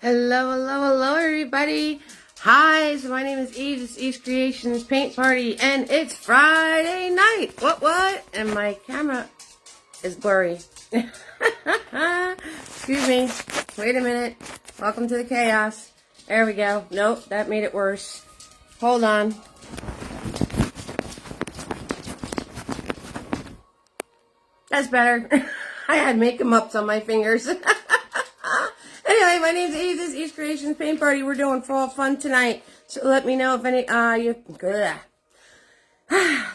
Hello, hello, hello, everybody. Hi, so my name is Eve. It's Eve's Creations Paint Party, and it's Friday night. What? And my camera is blurry. Excuse me. Wait a minute. Welcome to the chaos. There we go. Nope, that made it worse. Hold on. That's better. I had makeup on my fingers. Anyway, my name's Eve. This is Eve's Creations Paint Party. We're doing fall fun tonight. So let me know if any,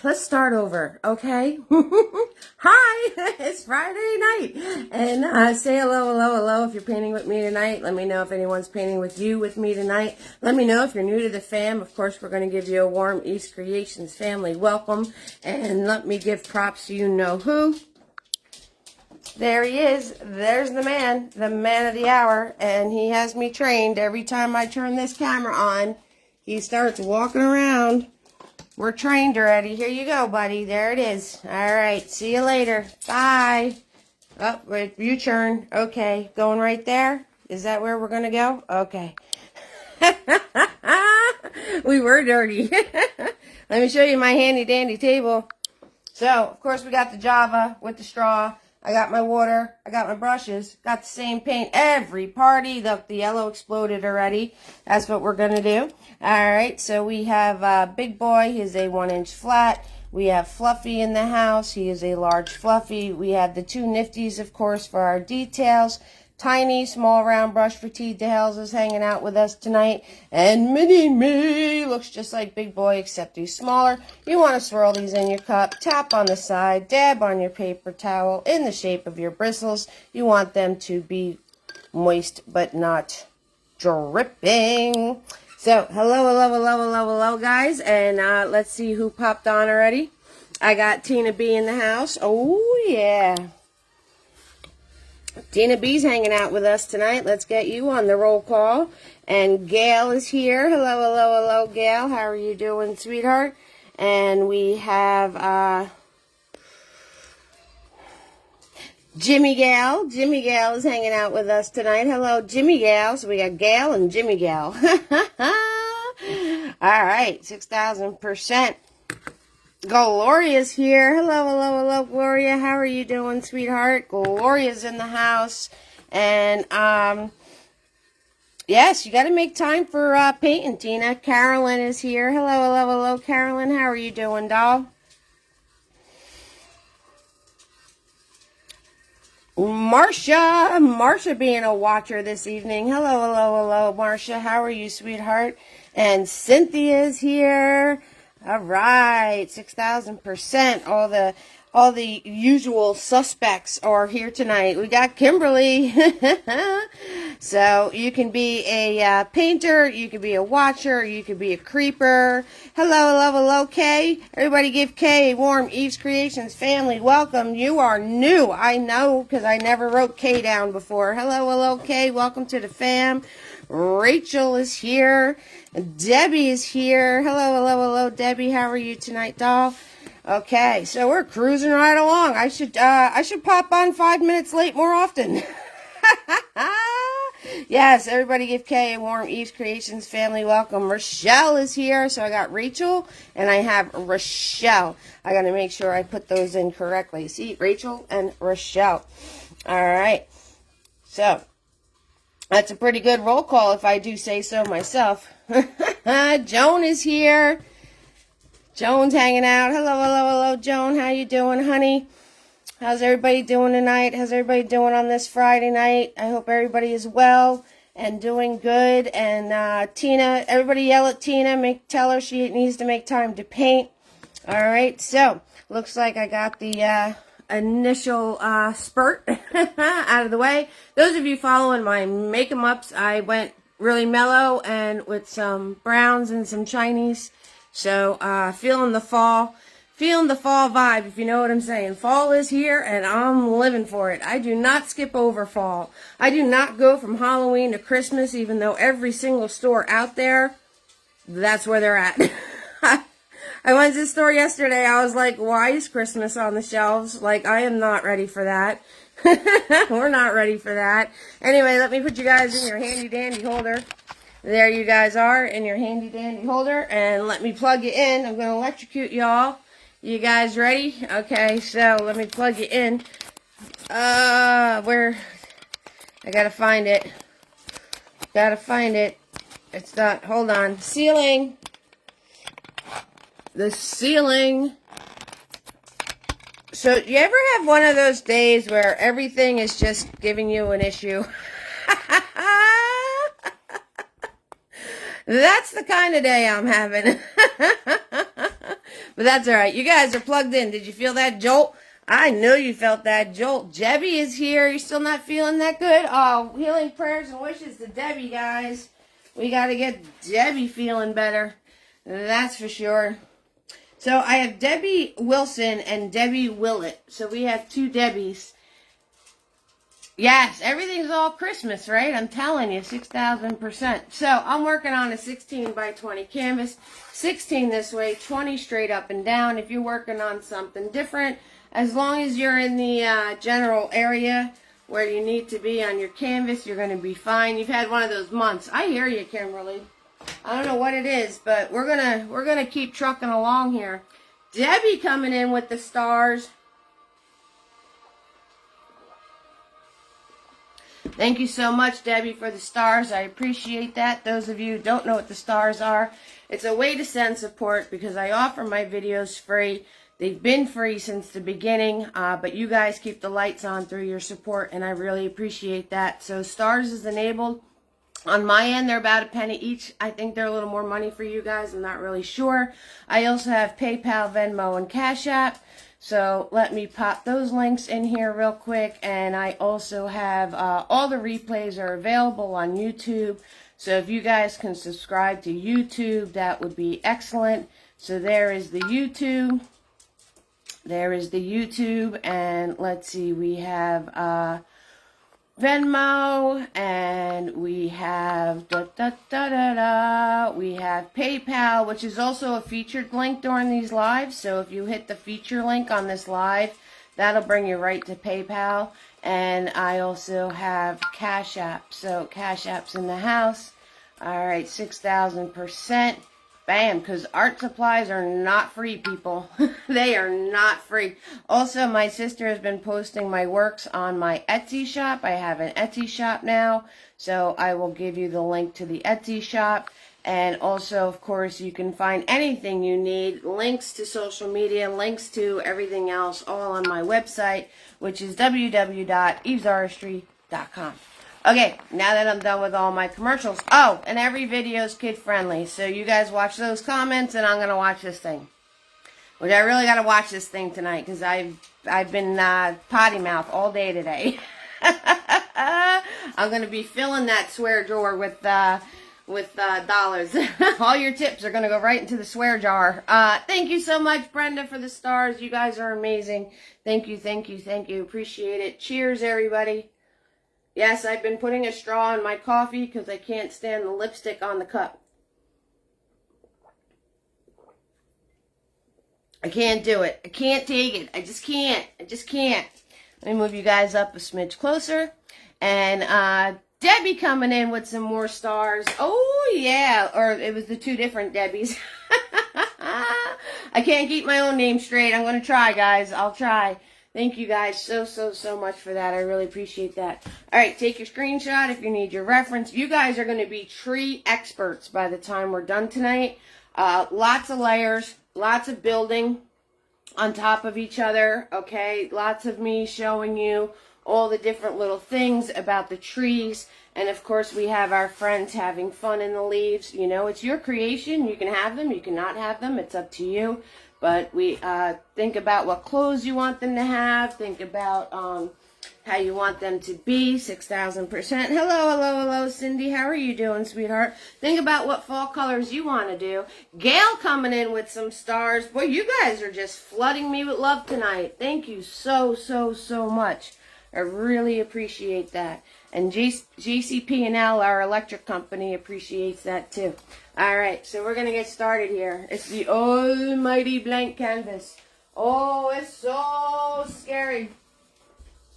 let's start over, okay? Hi, it's Friday night. And say hello if you're painting with me tonight. Let me know if anyone's painting with me tonight. Let me know if you're new to the fam. Of course, we're going to give you a warm Eve's Creations family welcome. And let me give props to you know who. There he is. There's the man of the hour, and he has me trained. Every time I turn this camera on, he starts walking around. We're trained already. Here you go, buddy. There it is. All right. See you later. Bye. Oh, wait, U-turn. Okay. Going right there? Is that where we're going to go? Okay. We were dirty. Let me show you my handy-dandy table. So, of course, we got the Java with the straw. I got my water. I got my brushes. Got the same paint every party. The yellow exploded already. That's what we're going to do. All right, so we have Big Boy. He is a 1-inch flat. We have Fluffy in the house. He is a large Fluffy. We have the two Nifties, of course, for our details. Tiny, small, round brush for T. DeHells is hanging out with us tonight. And Mini Me looks just like Big Boy, except he's smaller. You want to swirl these in your cup, tap on the side, dab on your paper towel in the shape of your bristles. You want them to be moist but not dripping. So, hello, guys. And let's see who popped on already. I got Tina B in the house. Oh, yeah. Tina B's hanging out with us tonight. Let's get you on the roll call. And Gail is here. Hello, Gail. How are you doing, sweetheart? And we have Jimmy Gal. Jimmy Gal is hanging out with us tonight. Hello, Jimmy Gal. So we got Gail and Jimmy Gal. All right, 6,000%. Gloria's here. Hello, Gloria. How are you doing, sweetheart? Gloria's in the house. And, yes, you got to make time for painting, Tina. Carolyn is here. Hello, Carolyn. How are you doing, doll? Marsha being a watcher this evening. Hello, Marsha. How are you, sweetheart? And Cynthia's here. All right, 6,000%. All the usual suspects are here tonight. We got Kimberly. So you can be a painter, you can be a watcher, you can be a creeper. Hello, Kay. Everybody give Kay a warm Eve's Creations family welcome. You are new. I know, because I never wrote Kay down before. Hello, Kay. Welcome to the fam. Rachel is here. Debbie is here. Hello, Debbie. How are you tonight, doll? Okay, so we're cruising right along. I should pop on 5 minutes late more often. Yes, everybody give Kay a warm Eve's Creations family welcome. Rochelle is here. So I got Rachel and I have Rochelle. I got to make sure I put those in correctly. See, Rachel and Rochelle. All right. So that's a pretty good roll call if I do say so myself. Joan is here. Joan's hanging out. Hello, Joan. How you doing, honey? How's everybody doing tonight? How's everybody doing on this Friday night? I hope everybody is well and doing good. And Tina, everybody yell at Tina. Tell her she needs to make time to paint. All right, so looks like I got the initial spurt out of the way. Those of you following my make-em-ups, I went really mellow and with some browns and some Chinese. So, feeling the fall vibe, if you know what I'm saying. Fall is here, and I'm living for it. I do not skip over fall. I do not go from Halloween to Christmas, even though every single store out there, that's where they're at. I went to the store yesterday. I was like, why is Christmas on the shelves? Like, I am not ready for that. We're not ready for that. Anyway, let me put you guys in your handy dandy holder. There you guys are in your handy dandy holder. And let me plug you in. I'm going to electrocute y'all. You guys ready? Okay, so let me plug you in. Where? I gotta find it. Gotta find it. It's not, hold on. Ceiling. The ceiling. So, you ever have one of those days where everything is just giving you an issue? That's the kind of day I'm having. But that's alright. You guys are plugged in. Did you feel that jolt? I know you felt that jolt. Debbie is here. You're still not feeling that good? Oh, healing prayers and wishes to Debbie, guys. We got to get Debbie feeling better. That's for sure. So I have Debbie Wilson and Debbie Willett. So we have two Debbies. Yes, everything's all Christmas, right? I'm telling you, 6,000%. So I'm working on a 16 by 20 canvas. 16 this way, 20 straight up and down. If you're working on something different, as long as you're in the general area where you need to be on your canvas, you're going to be fine. You've had one of those months. I hear you, Kimberly. I don't know what it is, but we're gonna keep trucking along here. Debbie coming in with the stars. Thank you so much, Debbie, for the stars. I appreciate that. Those of you who don't know what the stars are, it's a way to send support because I offer my videos free. They've been free since the beginning, but you guys keep the lights on through your support, and I really appreciate that. So stars is enabled. On my end, they're about a penny each. I think they're a little more money for you guys. I'm not really sure. I also have PayPal, Venmo, and Cash App. So let me pop those links in here real quick. And I also have all the replays are available on YouTube. So if you guys can subscribe to YouTube, that would be excellent. So there is the YouTube. There is the YouTube. And let's see, we have Venmo, and we have we have PayPal, which is also a featured link during these lives. So if you hit the feature link on this live, that'll bring you right to PayPal. And I also have Cash App. So Cash App's in the house. All right, 6,000%. Bam, because art supplies are not free, people. They are not free. Also, my sister has been posting my works on my Etsy shop. I have an Etsy shop now, so I will give you the link to the Etsy shop. And also, of course, you can find anything you need, links to social media, links to everything else, all on my website, which is www.evesartistry.com. Okay, now that I'm done with all my commercials. Oh, and every video is kid-friendly. So you guys watch those comments, and I'm going to watch this thing. Which I really got to watch this thing tonight, because I've been potty mouth all day today. I'm going to be filling that swear drawer with dollars. All your tips are going to go right into the swear jar. Thank you so much, Brenda, for the stars. You guys are amazing. Thank you, thank you, thank you. Appreciate it. Cheers, everybody. Yes, I've been putting a straw in my coffee because I can't stand the lipstick on the cup. I can't do it. I can't take it. I just can't. I just can't. Let me move you guys up a smidge closer. And Debbie coming in with some more stars. Oh, yeah. Or it was the two different Debbies. I can't keep my own name straight. I'm going to try, guys. I'll try. Thank you guys so much for that. I really appreciate that. All right, take your screenshot if you need your reference. You guys are going to be tree experts by the time we're done tonight. Lots of layers, lots of building on top of each other, okay? Lots of me showing you all the different little things about the trees. And, of course, we have our friends having fun in the leaves. You know, it's your creation. You can have them. You cannot have them. It's up to you. But we think about what clothes you want them to have. Think about how you want them to be. 6,000%. Hello, Cindy. How are you doing, sweetheart? Think about what fall colors you want to do. Gail coming in with some stars. Boy, you guys are just flooding me with love tonight. Thank you so much. I really appreciate that. And GCP&L, our electric company, appreciates that too. All right, so we're going to get started here. It's the almighty blank canvas. Oh, it's so scary.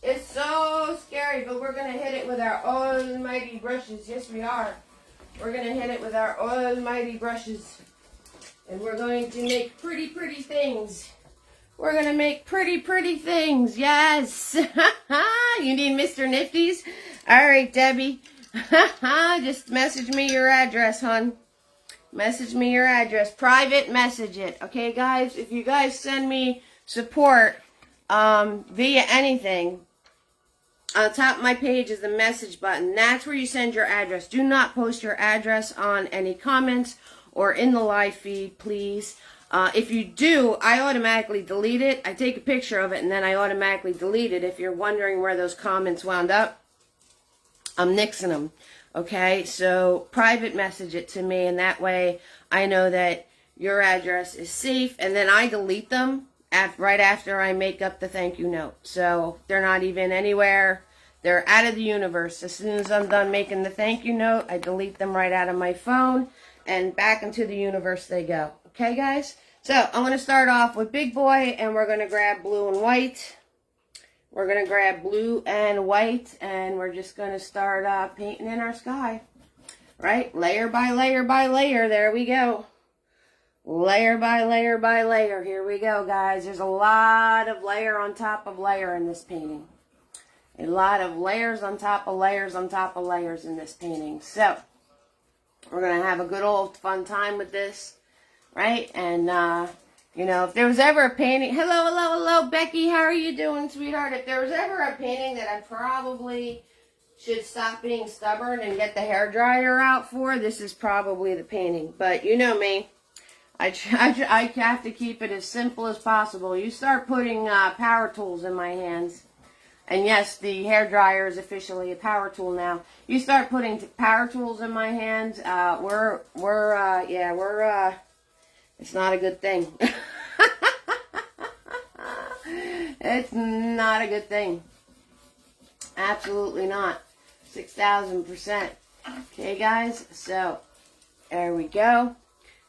It's so scary, but we're going to hit it with our almighty brushes. Yes, we are. We're going to hit it with our almighty brushes. And we're going to make pretty, pretty things. We're going to make pretty, pretty things. Yes. You need Mr. Nifty's? All right, Debbie. Just message me your address, hon. Message me your address. Private message it. Okay, guys? If you guys send me support via anything, on the top of my page is the message button. That's where you send your address. Do not post your address on any comments or in the live feed, please. If you do, I automatically delete it. I take a picture of it and then I automatically delete it. If you're wondering where those comments wound up, I'm nixing them. Okay, so private message it to me, and that way I know that your address is safe, and then I delete them right after I make up the thank you note. So they're not even anywhere. They're out of the universe. As soon as I'm done making the thank you note, I delete them right out of my phone, and back into the universe they go. Okay, guys? So I'm going to start off with Big Boy, and we're going to grab blue and white. We're going to grab blue and white, and we're just going to start painting in our sky. Right? Layer by layer by layer. There we go. Layer by layer by layer. Here we go, guys. There's a lot of layer on top of layer in this painting. A lot of layers on top of layers on top of layers in this painting. So, we're going to have a good old fun time with this. Right? And, you know, if there was ever a painting, hello, Becky, how are you doing, sweetheart? If there was ever a painting that I probably should stop being stubborn and get the hairdryer out for, this is probably the painting. But you know me, I have to keep it as simple as possible. You start putting power tools in my hands, and yes, the hairdryer is officially a power tool now. You start putting power tools in my hands, it's not a good thing. It's not a good thing. Absolutely not. 6,000%. Okay, guys? So, there we go.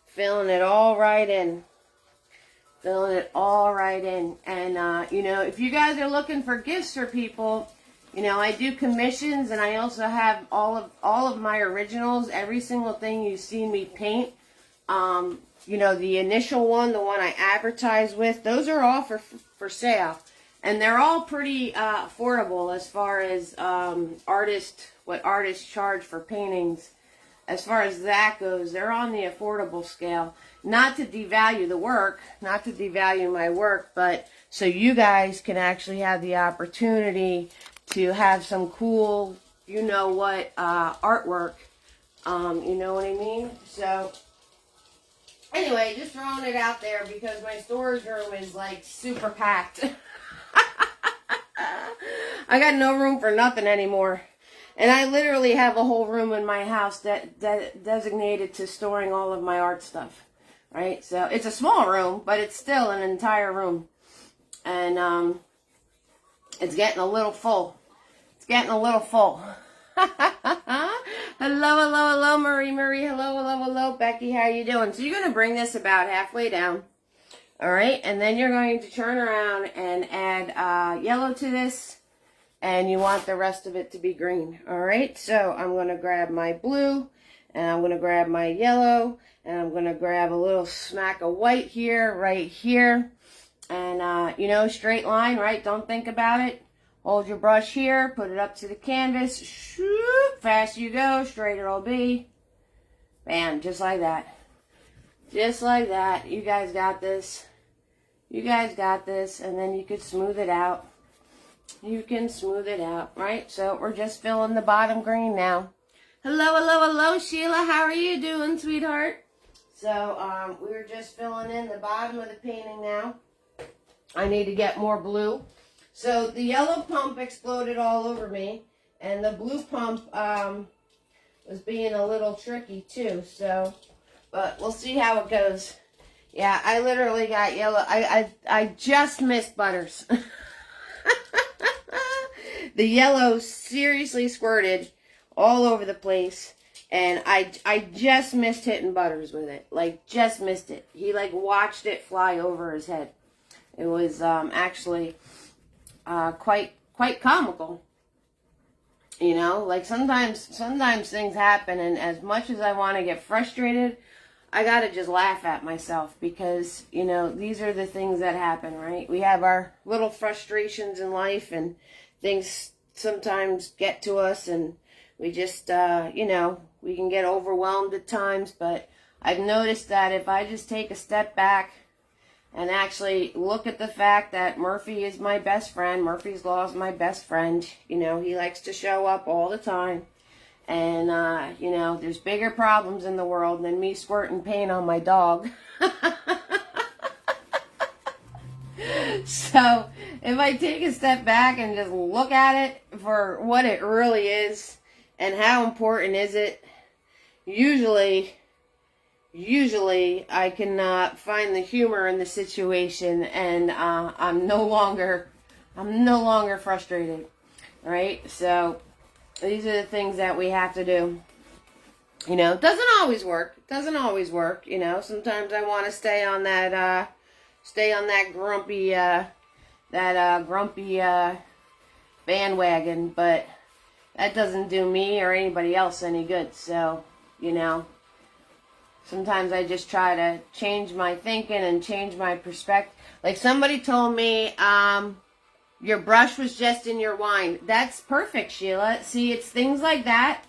Filling it all right in. Filling it all right in. And, you know, if you guys are looking for gifts for people, you know, I do commissions, and I also have all of my originals. Every single thing you've seen me paint. You know, the initial one, the one I advertise with, those are all for sale. And they're all pretty affordable as far as what artists charge for paintings. As far as that goes, they're on the affordable scale. Not to devalue the work, not to devalue my work, but so you guys can actually have the opportunity to have some cool, you know what, artwork. You know what I mean? So, anyway, just throwing it out there because my storage room is like super packed. I got no room for nothing anymore. And I literally have a whole room in my house that designated to storing all of my art stuff. Right? So it's a small room, but it's still an entire room. And it's getting a little full. It's getting a little full. Hello, Marie, hello, Becky, how you doing? So you're going to bring this about halfway down, all right, and then you're going to turn around and add yellow to this, and you want the rest of it to be green, all right? So I'm going to grab my blue, and I'm going to grab my yellow, and I'm going to grab a little smack of white here, right here, and, you know, straight line, right? Don't think about it. Hold your brush here, put it up to the canvas, shoop, fast you go, straight it'll be. Bam, just like that. Just like that. You guys got this. You guys got this, and then you can smooth it out. You can smooth it out, right? So we're just filling the bottom green now. Hello, Sheila, how are you doing, sweetheart? So, we're just filling in the bottom of the painting now. I need to get more blue. So the yellow pump exploded all over me, and the blue pump was being a little tricky too. So, but we'll see how it goes. Yeah, I literally got yellow. I just missed Butters. The yellow seriously squirted all over the place, and I just missed hitting Butters with it. Like, just missed it. He like watched it fly over his head. It was actually quite quite comical. You know, like sometimes things happen, and as much as I want to get frustrated, I got to just laugh at myself because, you know, these are the things that happen, right? We have our little frustrations in life, and things sometimes get to us, and we just, you know, we can get overwhelmed at times. But I've noticed that if I just take a step back and actually look at the fact that Murphy is my best friend, Murphy's Law is my best friend, you know, he likes to show up all the time. And, you know, there's bigger problems in the world than me squirting paint on my dog. So, if I take a step back and just look at it for what it really is and how important is it, usually I can find the humor in the situation, and I'm no longer frustrated, right? So these are the things that we have to do. You know, it doesn't always work. You know, sometimes I want to stay on that grumpy bandwagon, but that doesn't do me or anybody else any good. So, you know, sometimes I just try to change my thinking and change my perspective. Like somebody told me, your brush was just in your wine. That's perfect, Sheila. See, it's things like that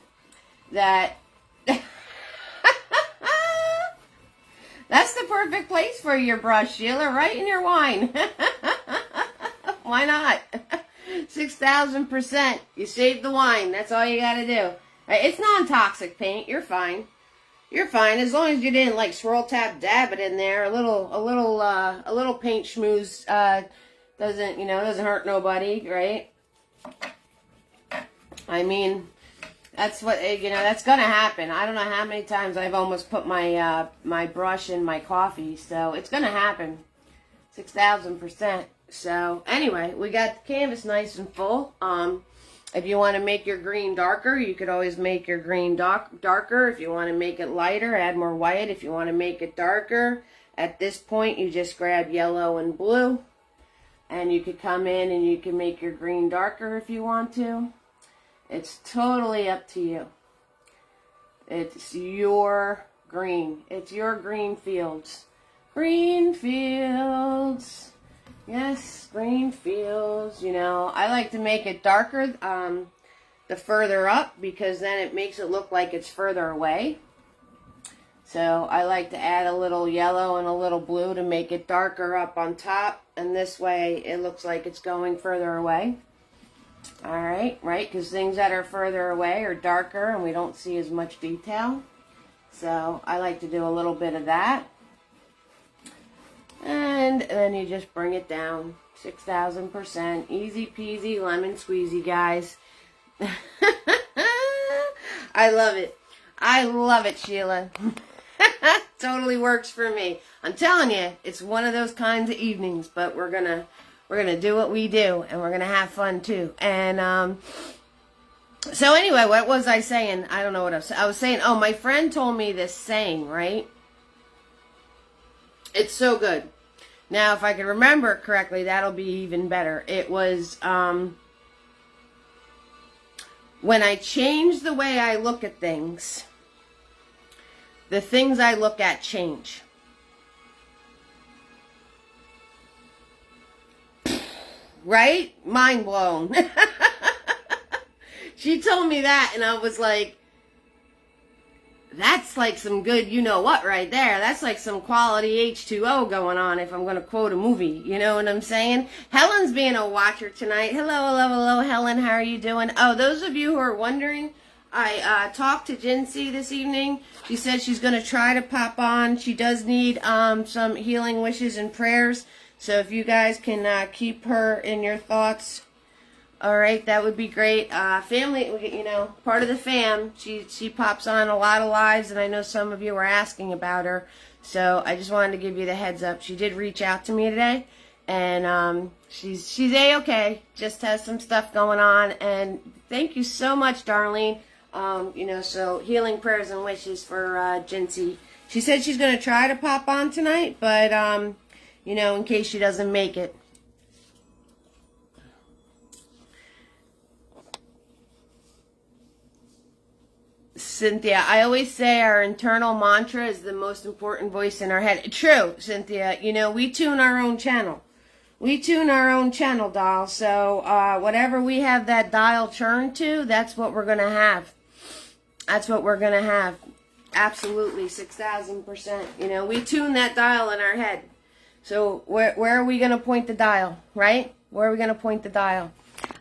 that's the perfect place for your brush, Sheila, right in your wine. Why not? 6,000%. You saved the wine. That's all you got to do. Right? It's non-toxic paint. You're fine. You're fine as long as you didn't like swirl tap dab it in there. A little paint schmooze doesn't hurt nobody, right? I mean, that's what that's gonna happen. I don't know how many times I've almost put my my brush in my coffee, so it's gonna happen. 6,000%. So anyway, we got the canvas nice and full. If you want to make your green darker, you could always make your green darker. If you want to make it lighter, add more white. If you want to make it darker, at this point, you just grab yellow and blue. And you could come in and you can make your green darker if you want to. It's totally up to you. It's your green. It's your green fields. Green fields. Yes, green fields. You know, I like to make it darker the further up because then it makes it look like it's further away. So I like to add a little yellow and a little blue to make it darker up on top. And this way it looks like it's going further away. Alright, right? Because things that are further away are darker and we don't see as much detail. So I like to do a little bit of that. And then you just bring it down. 6,000%. Easy peasy lemon squeezy, guys. I love it. I love it, Sheila. Totally works for me. I'm telling you, it's one of those kinds of evenings, but we're gonna do what we do, and we're gonna have fun too. And so anyway, what was I saying? I don't know what I was saying. Oh, my friend told me this saying, right? It's so good. Now, if I can remember it correctly, that'll be even better. It was when I change the way I look at things, the things I look at change. Right? Mind blown. She told me that, and I was like, that's like some good you-know-what right there. That's like some quality H2O going on if I'm going to quote a movie. You know what I'm saying? Helen's being a watcher tonight. Hello, Helen. How are you doing? Oh, those of you who are wondering, I talked to Jinsey this evening. She said she's going to try to pop on. She does need some healing wishes and prayers. So if you guys can keep her in your thoughts, all right, that would be great. Family, part of the fam. She pops on a lot of lives, and I know some of you were asking about her. So I just wanted to give you the heads up. She did reach out to me today, and she's A-okay. Just has some stuff going on, and thank you so much, Darlene. So healing prayers and wishes for Jinsey. She said she's going to try to pop on tonight, but in case she doesn't make it. Cynthia, I always say our internal mantra is the most important voice in our head. True, Cynthia. You know, we tune our own channel. We tune our own channel, doll. So whatever we have that dial turned to, that's what we're going to have. That's what we're going to have. Absolutely, 6,000%. You know, we tune that dial in our head. So where are we going to point the dial, right? Where are we going to point the dial?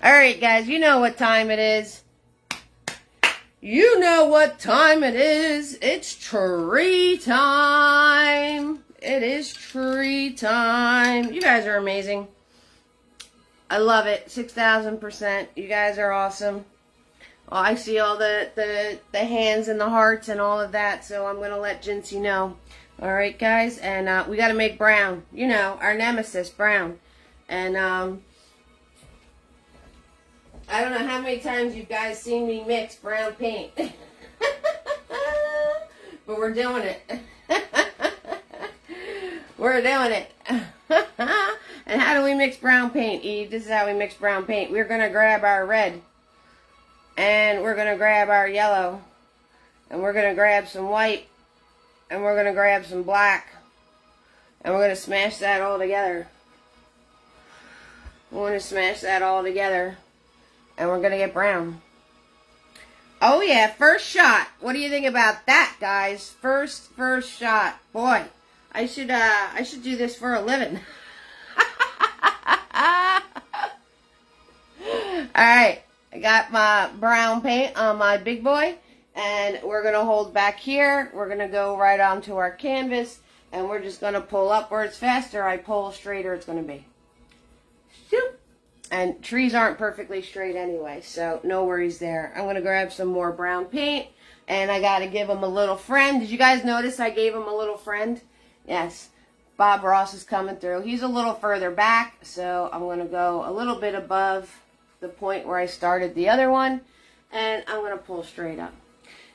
All right, guys, you know what time it is. You know what time it is. It's tree time. It is tree time. You guys are amazing. I love it. 6,000%. You guys are awesome. Oh, I see all the hands and the hearts and all of that, so I'm going to let Jincy know. All right, guys, and we got to make brown. You know, our nemesis, brown. And I don't know how many times you guys seen me mix brown paint. But we're doing it. We're doing it. And how do we mix brown paint, Eve? This is how we mix brown paint. We're going to grab our red. And we're going to grab our yellow. And we're going to grab some white. And we're going to grab some black. And we're going to smash that all together. We're going to smash that all together. And we're going to get brown. Oh yeah, first shot. What do you think about that, guys? First shot. Boy, I should do this for a living. Alright, I got my brown paint on my big boy. And we're going to hold back here. We're going to go right onto our canvas. And we're just going to pull up where it's faster. I pull straighter it's going to be. Shoop. And trees aren't perfectly straight anyway, so no worries there. I'm going to grab some more brown paint. And I got to give him a little friend. Did you guys notice I gave him a little friend? Yes. Bob Ross is coming through. He's a little further back, so I'm going to go a little bit above the point where I started the other one. And I'm going to pull straight up.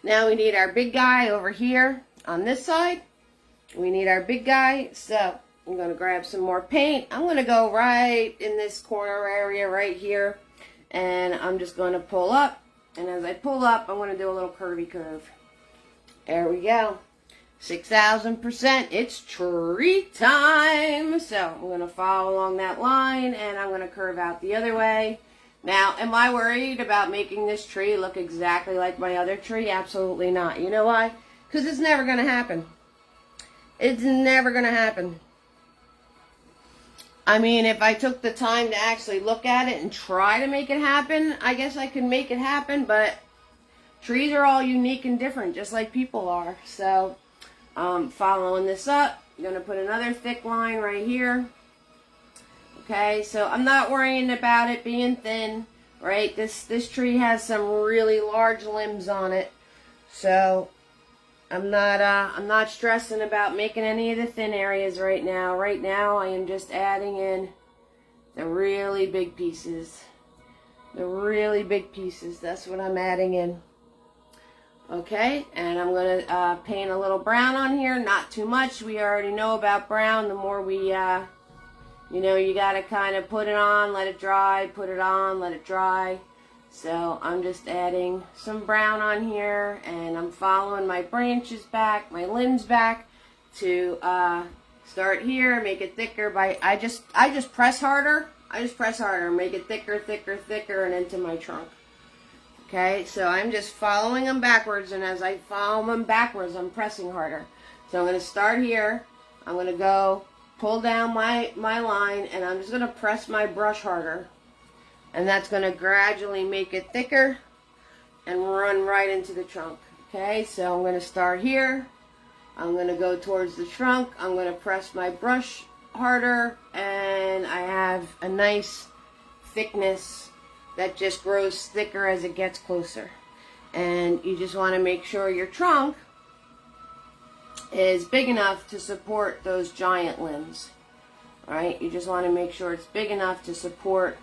Now we need our big guy over here on this side. We need our big guy. So I'm going to grab some more paint. I'm going to go right in this corner area right here. And I'm just going to pull up. And as I pull up, I'm going to do a little curvy curve. There we go. 6,000%. It's tree time. So I'm going to follow along that line. And I'm going to curve out the other way. Now, am I worried about making this tree look exactly like my other tree? Absolutely not. You know why? Because it's never going to happen. It's never going to happen. I mean, if I took the time to actually look at it and try to make it happen, I guess I could make it happen, but trees are all unique and different, just like people are. So, following this up, I'm going to put another thick line right here. Okay, so I'm not worrying about it being thin, right? This tree has some really large limbs on it, so I'm not stressing about making any of the thin areas right now. Right now, I am just adding in the really big pieces. The really big pieces. That's what I'm adding in. Okay, and I'm going to paint a little brown on here. Not too much. We already know about brown. The more we, you know, you got to kind of put it on, let it dry, put it on, let it dry. So I'm just adding some brown on here, and I'm following my branches back, my limbs back to start here, make it thicker by, I just press harder. I just press harder, make it thicker, thicker, thicker, and into my trunk. Okay, so I'm just following them backwards, and as I follow them backwards, I'm pressing harder. So I'm going to start here. I'm going to go pull down my line, and I'm just going to press my brush harder. And that's going to gradually make it thicker and run right into the trunk. Okay, so I'm going to start here. I'm going to go towards the trunk. I'm going to press my brush harder, and I have a nice thickness that just grows thicker as it gets closer. And you just want to make sure your trunk is big enough to support those giant limbs. Alright, you just want to make sure it's big enough to support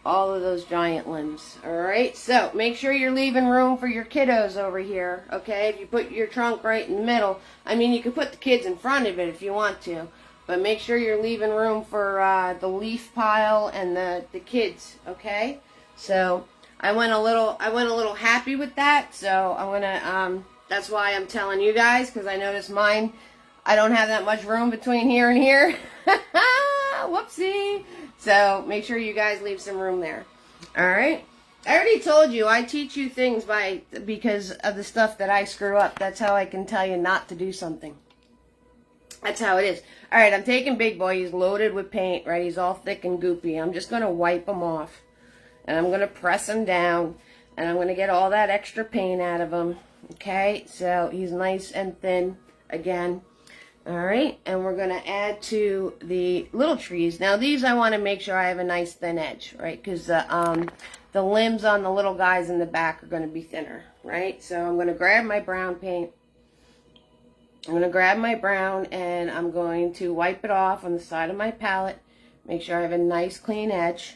all of those giant limbs. Alright, so make sure you're leaving room for your kiddos over here. Okay, if you put your trunk right in the middle, I mean, you can put the kids in front of it if you want to, but make sure you're leaving room for the leaf pile and the kids. Okay, so I went a little happy with that, so I'm gonna that's why I'm telling you guys, because I noticed mine, I don't have that much room between here and here. Whoopsie. So make sure you guys leave some room there. All right. I already told you I teach you things because of the stuff that I screw up. That's how I can tell you not to do something. That's how it is. All right, I'm taking Big Boy. He's loaded with paint, right? He's all thick and goopy. I'm just going to wipe him off. And I'm going to press him down. And I'm going to get all that extra paint out of him. Okay, so he's nice and thin again. All right, and we're going to add to the little trees. Now, these I want to make sure I have a nice thin edge, right? Because the limbs on the little guys in the back are going to be thinner, right? So I'm going to grab my brown paint. I'm going to grab my brown and I'm going to wipe it off on the side of my palette. Make sure I have a nice clean edge.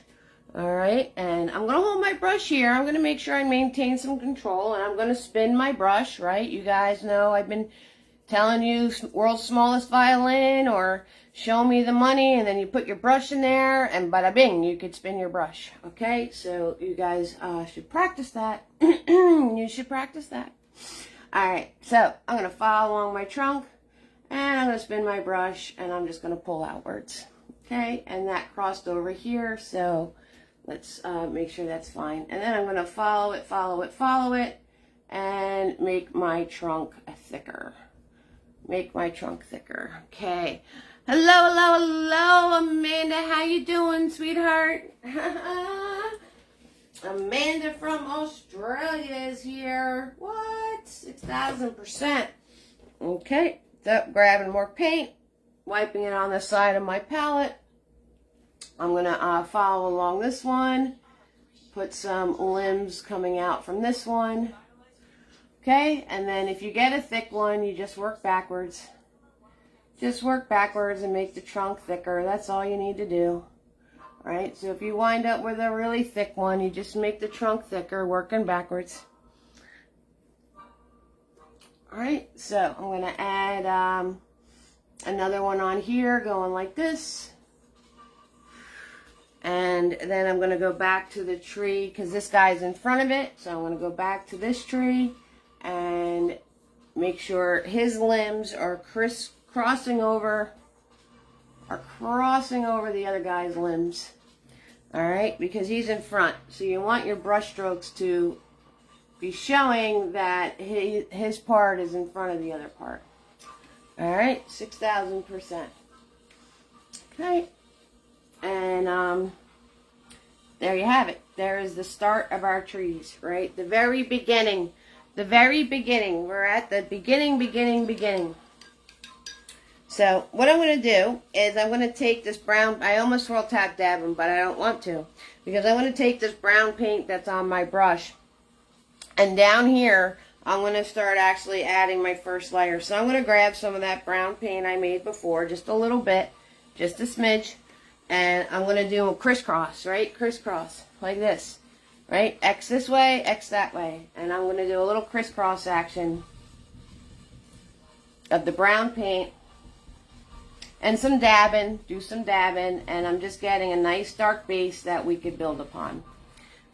All right, and I'm going to hold my brush here. I'm going to make sure I maintain some control, and I'm going to spin my brush, right? You guys know I've been telling you world's smallest violin, or show me the money, and then you put your brush in there, and bada bing, you could spin your brush. Okay, so you guys should practice that. You should practice that. All right, so I'm going to follow along my trunk, and I'm going to spin my brush, and I'm just going to pull outwards. Okay, and that crossed over here, so let's make sure that's fine. And then I'm going to follow it, and make my trunk thicker. Make my trunk thicker. Okay. Hello, Amanda. How you doing, sweetheart? Amanda from Australia is here. What? 6,000%. Okay. So, grabbing more paint, wiping it on the side of my palette. I'm going to follow along this one. Put some limbs coming out from this one. Okay, and then if you get a thick one, you just work backwards. Just work backwards and make the trunk thicker. That's all you need to do. All right, so if you wind up with a really thick one, you just make the trunk thicker, working backwards. All right, so I'm going to add another one on here, going like this. And then I'm going to go back to the tree, because this guy's in front of it. So I'm going to go back to this tree and make sure his limbs are crossing over the other guy's limbs. All right, because he's in front. So you want your brush strokes to be showing that his part is in front of the other part. All right, 6,000%. Okay, and there you have it. There is the start of our trees, right? The very beginning. The very beginning. We're at the beginning. So what I'm going to do is I'm going to take this brown, I almost swirl tap dab them, but I don't want to, because I'm going to take this brown paint that's on my brush, and down here I'm going to start actually adding my first layer. So I'm going to grab some of that brown paint I made before, just a little bit, just a smidge, and I'm going to do a crisscross, right? Crisscross, like this. Right? X this way, X that way. And I'm going to do a little crisscross action of the brown paint. And some dabbing. Do some dabbing. And I'm just getting a nice dark base that we could build upon.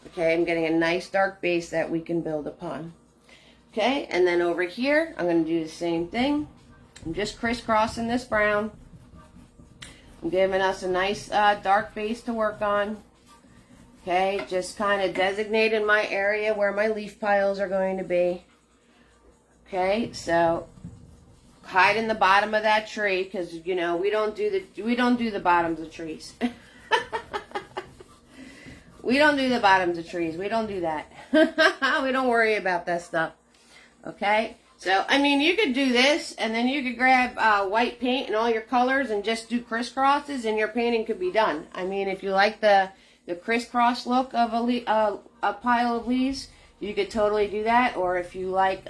Okay? I'm getting a nice dark base that we can build upon. Okay? And then over here, I'm going to do the same thing. I'm just crisscrossing this brown. I'm giving us a nice dark base to work on. Okay, just kind of designating my area where my leaf piles are going to be. Okay, so hide in the bottom of that tree, because you know we don't do the bottoms of trees. We don't do the bottoms of trees. We don't do that. We don't worry about that stuff. Okay, so I mean you could do this, and then you could grab white paint and all your colors and just do crisscrosses, and your painting could be done. I mean, if you like the crisscross look of a pile of leaves, you could totally do that. Or if you like,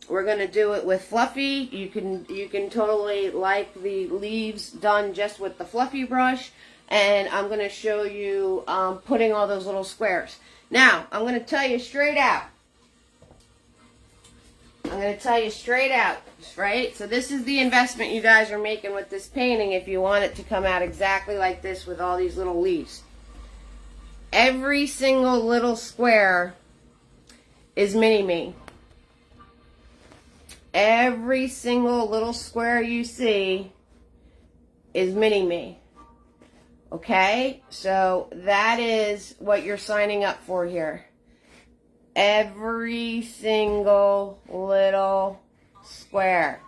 we're going to do it with fluffy, you can totally like the leaves done just with the fluffy brush. And I'm going to show you putting all those little squares. Now, I'm going to tell you straight out. Right? So this is the investment you guys are making with this painting if you want it to come out exactly like this with all these little leaves. Every single little square is mini-me. Every single little square you see is mini-me. Okay? So that is what you're signing up for here. Every single little square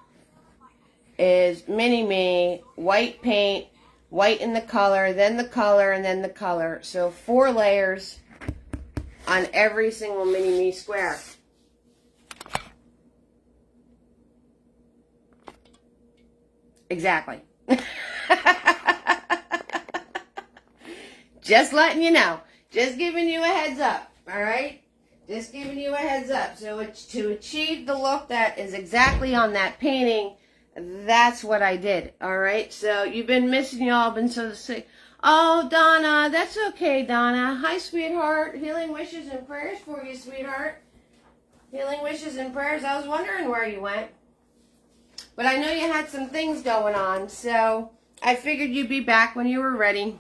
is mini-me, white paint, white in the color, then the color, and then the color. So 4 layers on every single mini-me square. Exactly. Just letting you know. Just giving you a heads up. All right? Just giving you a heads up. So to achieve the look that is exactly on that painting, that's what I did. All right? So you've been missing y'all. Been so sick. Oh, Donna. That's okay, Donna. Hi, sweetheart. Healing wishes and prayers for you, sweetheart. Healing wishes and prayers. I was wondering where you went. But I know you had some things going on, so I figured you'd be back when you were ready.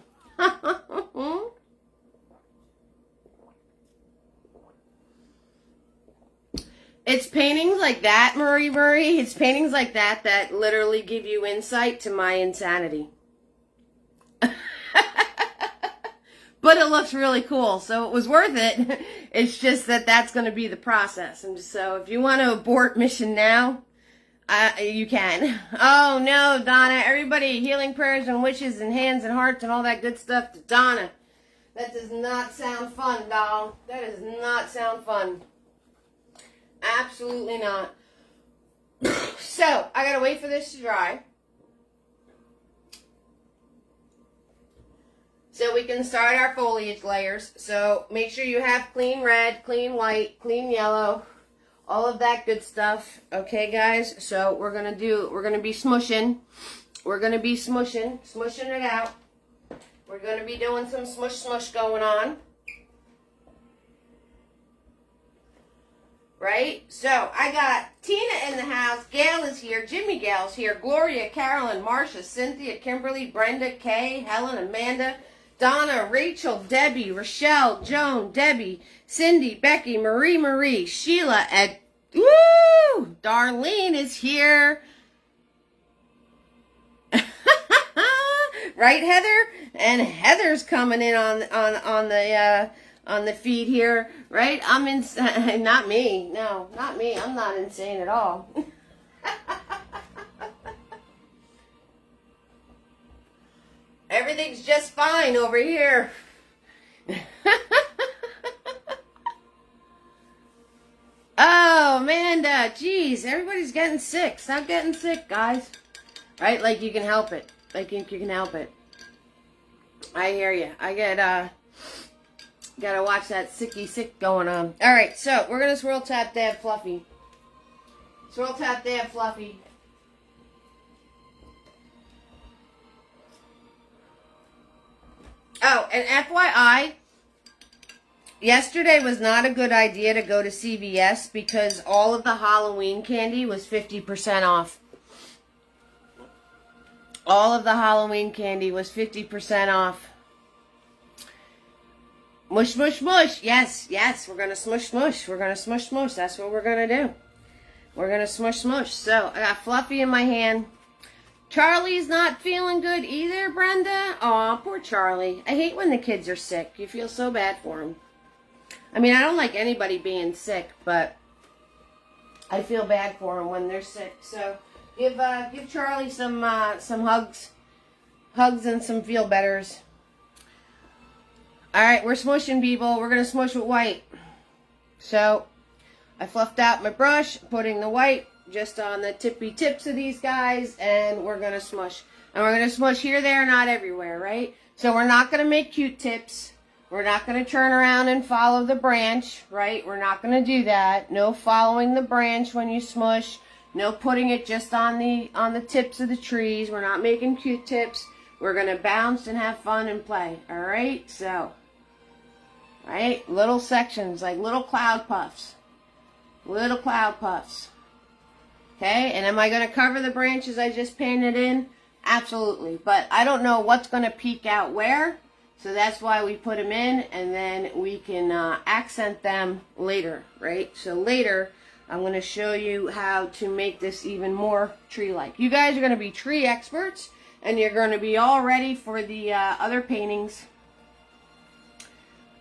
It's paintings like that, Marie. It's paintings like that that literally give you insight to my insanity. But it looks really cool, so it was worth it. It's just that that's going to be the process. And so if you want to abort mission now, you can. Oh, no, Donna. Everybody, healing prayers and wishes and hands and hearts and all that good stuff to Donna. That does not sound fun, doll. That does not sound fun. Absolutely not. So, I got to wait for this to dry. So we can start our foliage layers. So, make sure you have clean red, clean white, clean yellow. All of that good stuff. Okay, guys? So we're going to be smushing. We're going to be smushing it out. We're going to be doing some smush going on. Right? So I got Tina in the house. Gail is here. Jimmy Gale's here. Gloria, Carolyn, Marcia, Cynthia, Kimberly, Brenda, Kay, Helen, Amanda, Donna, Rachel, Debbie, Rochelle, Joan, Debbie, Cindy, Becky, Marie, Sheila, and woo! Darlene is here. Right, Heather? And Heather's coming in on the feed here, right? I'm insane. Not me. No, not me. I'm not insane at all. Everything's just fine over here. Oh, Amanda, geez, everybody's getting sick. Stop getting sick, guys. Right? Like you can help it. Like you can help it. I hear you. I gotta watch that sick going on. All right, so we're gonna swirl, tap, dab, fluffy. Swirl, tap, dab, fluffy. Oh, and FYI, yesterday was not a good idea to go to CVS because all of the Halloween candy was 50% off. All of the Halloween candy was 50% off. Mush, mush, mush. Yes, we're going to smush, smush. We're going to smush, smush. That's what we're going to do. We're going to smush, smush. So, I got Fluffy in my hand. Charlie's not feeling good either, Brenda. Aw, poor Charlie. I hate when the kids are sick. You feel so bad for him. I mean, I don't like anybody being sick, but I feel bad for them when they're sick. So give Charlie some hugs and some feel betters. All right, we're smushing, people. We're gonna smush with white. So I fluffed out my brush, putting the white just on the tippy tips of these guys, and we're gonna smush. And we're gonna smush here, there, not everywhere, right? So we're not gonna make cute tips. We're not going to turn around and follow the branch, right? We're not going to do that. No following the branch when you smush. No putting it just on the tips of the trees. We're not making cute tips. We're going to bounce and have fun and play, all right? So, right? Little sections, like little cloud puffs. Little cloud puffs. Okay? And am I going to cover the branches I just painted in? Absolutely. But I don't know what's going to peek out where. So that's why we put them in, and then we can accent them later, right? So later, I'm going to show you how to make this even more tree-like. You guys are going to be tree experts, and you're going to be all ready for the other paintings.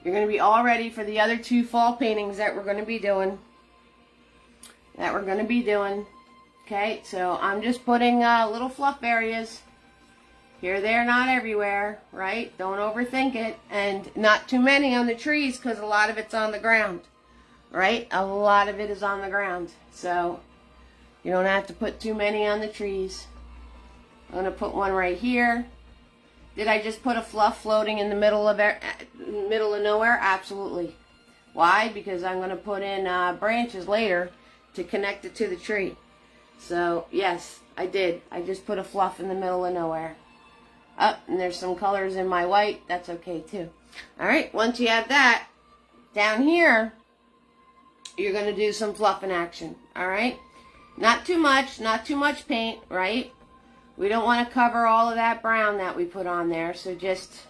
You're going to be all ready for the other 2 fall paintings that we're going to be doing. Okay, so I'm just putting little fluff areas. Here, there, not everywhere, right? Don't overthink it. And not too many on the trees because a lot of it's on the ground, right? A lot of it is on the ground. So you don't have to put too many on the trees. I'm going to put one right here. Did I just put a fluff floating in the middle of nowhere? Absolutely. Why? Because I'm going to put in branches later to connect it to the tree. So, yes, I did. I just put a fluff in the middle of nowhere. And there's some colors in my white. That's okay, too. All right, once you have that, down here, you're going to do some fluffing action. All right? Not too much paint, right? We don't want to cover all of that brown that we put on there. So just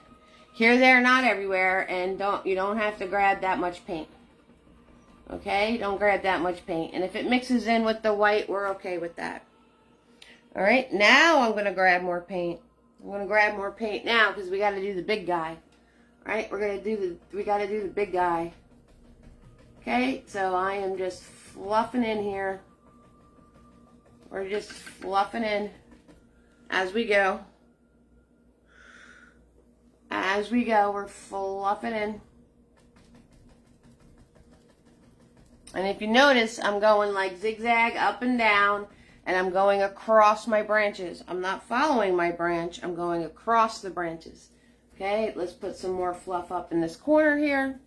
here, there, not everywhere. And you don't have to grab that much paint. Okay? Don't grab that much paint. And if it mixes in with the white, we're okay with that. All right? Now I'm going to grab more paint. I'm going to grab more paint now because we got to do the big guy. All right? We got to do the big guy. Okay? So I am just fluffing in here. We're just fluffing in as we go. As we go, we're fluffing in. And if you notice, I'm going like zigzag up and down, and I'm going across my branches. I'm not following my branch, I'm going across the branches. Okay, let's put some more fluff up in this corner here.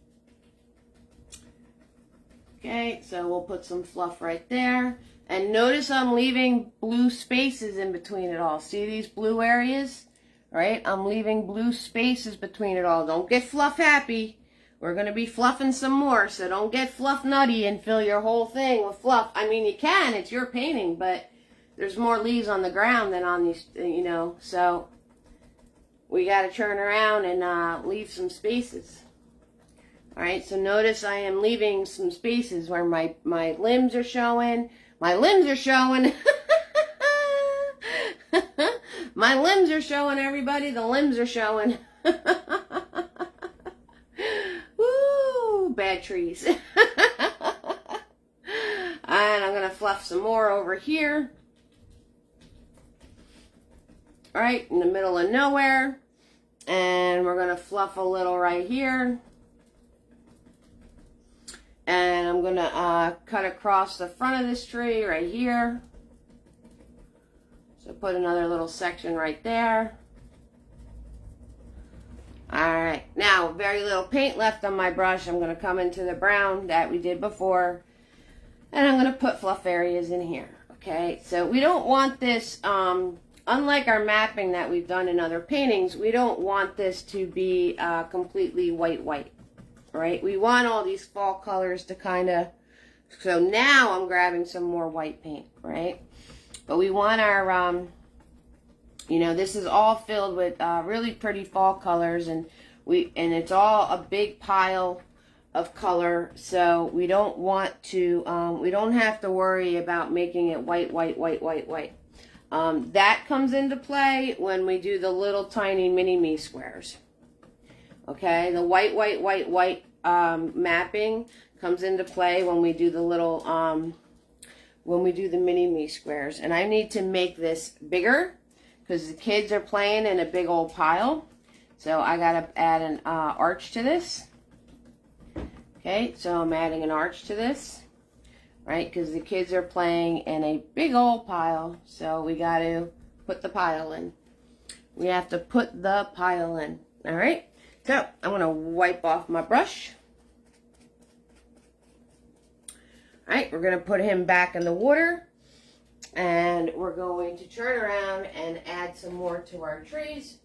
Okay, so we'll put some fluff right there. And notice I'm leaving blue spaces in between it all. See these blue areas? Right? I'm leaving blue spaces between it all. Don't get fluff happy. We're going to be fluffing some more, so don't get fluff nutty and fill your whole thing with fluff. I mean, you can. It's your painting, but there's more leaves on the ground than on these, you know. So we got to turn around and leave some spaces. All right, so notice I am leaving some spaces where my limbs are showing. My limbs are showing. My limbs are showing, everybody. The limbs are showing. Woo, bad trees. And I'm going to fluff some more over here. All right, in the middle of nowhere. And we're going to fluff a little right here. And I'm going to cut across the front of this tree right here. So put another little section right there. Alright, now very little paint left on my brush. I'm going to come into the brown that we did before. And I'm going to put fluff areas in here. Okay, so we don't want this, unlike our mapping that we've done in other paintings, we don't want this to be completely white. Right? We want all these fall colors to kind of, so now I'm grabbing some more white paint, right? But we want our, you know, this is all filled with really pretty fall colors, and it's all a big pile of color, so we don't want to, we don't have to worry about making it white. That comes into play when we do the little tiny mini-me squares. Okay, the white mapping comes into play when we do the little, when we do the mini-me squares. And I need to make this bigger because the kids are playing in a big old pile. So I got to add an arch to this. Okay, so I'm adding an arch to this, right? Because the kids are playing in a big old pile. So we got to put the pile in. We have to put the pile in. All right. So I'm going to wipe off my brush. All right, we're going to put him back in the water. And we're going to turn around and add some more to our trees.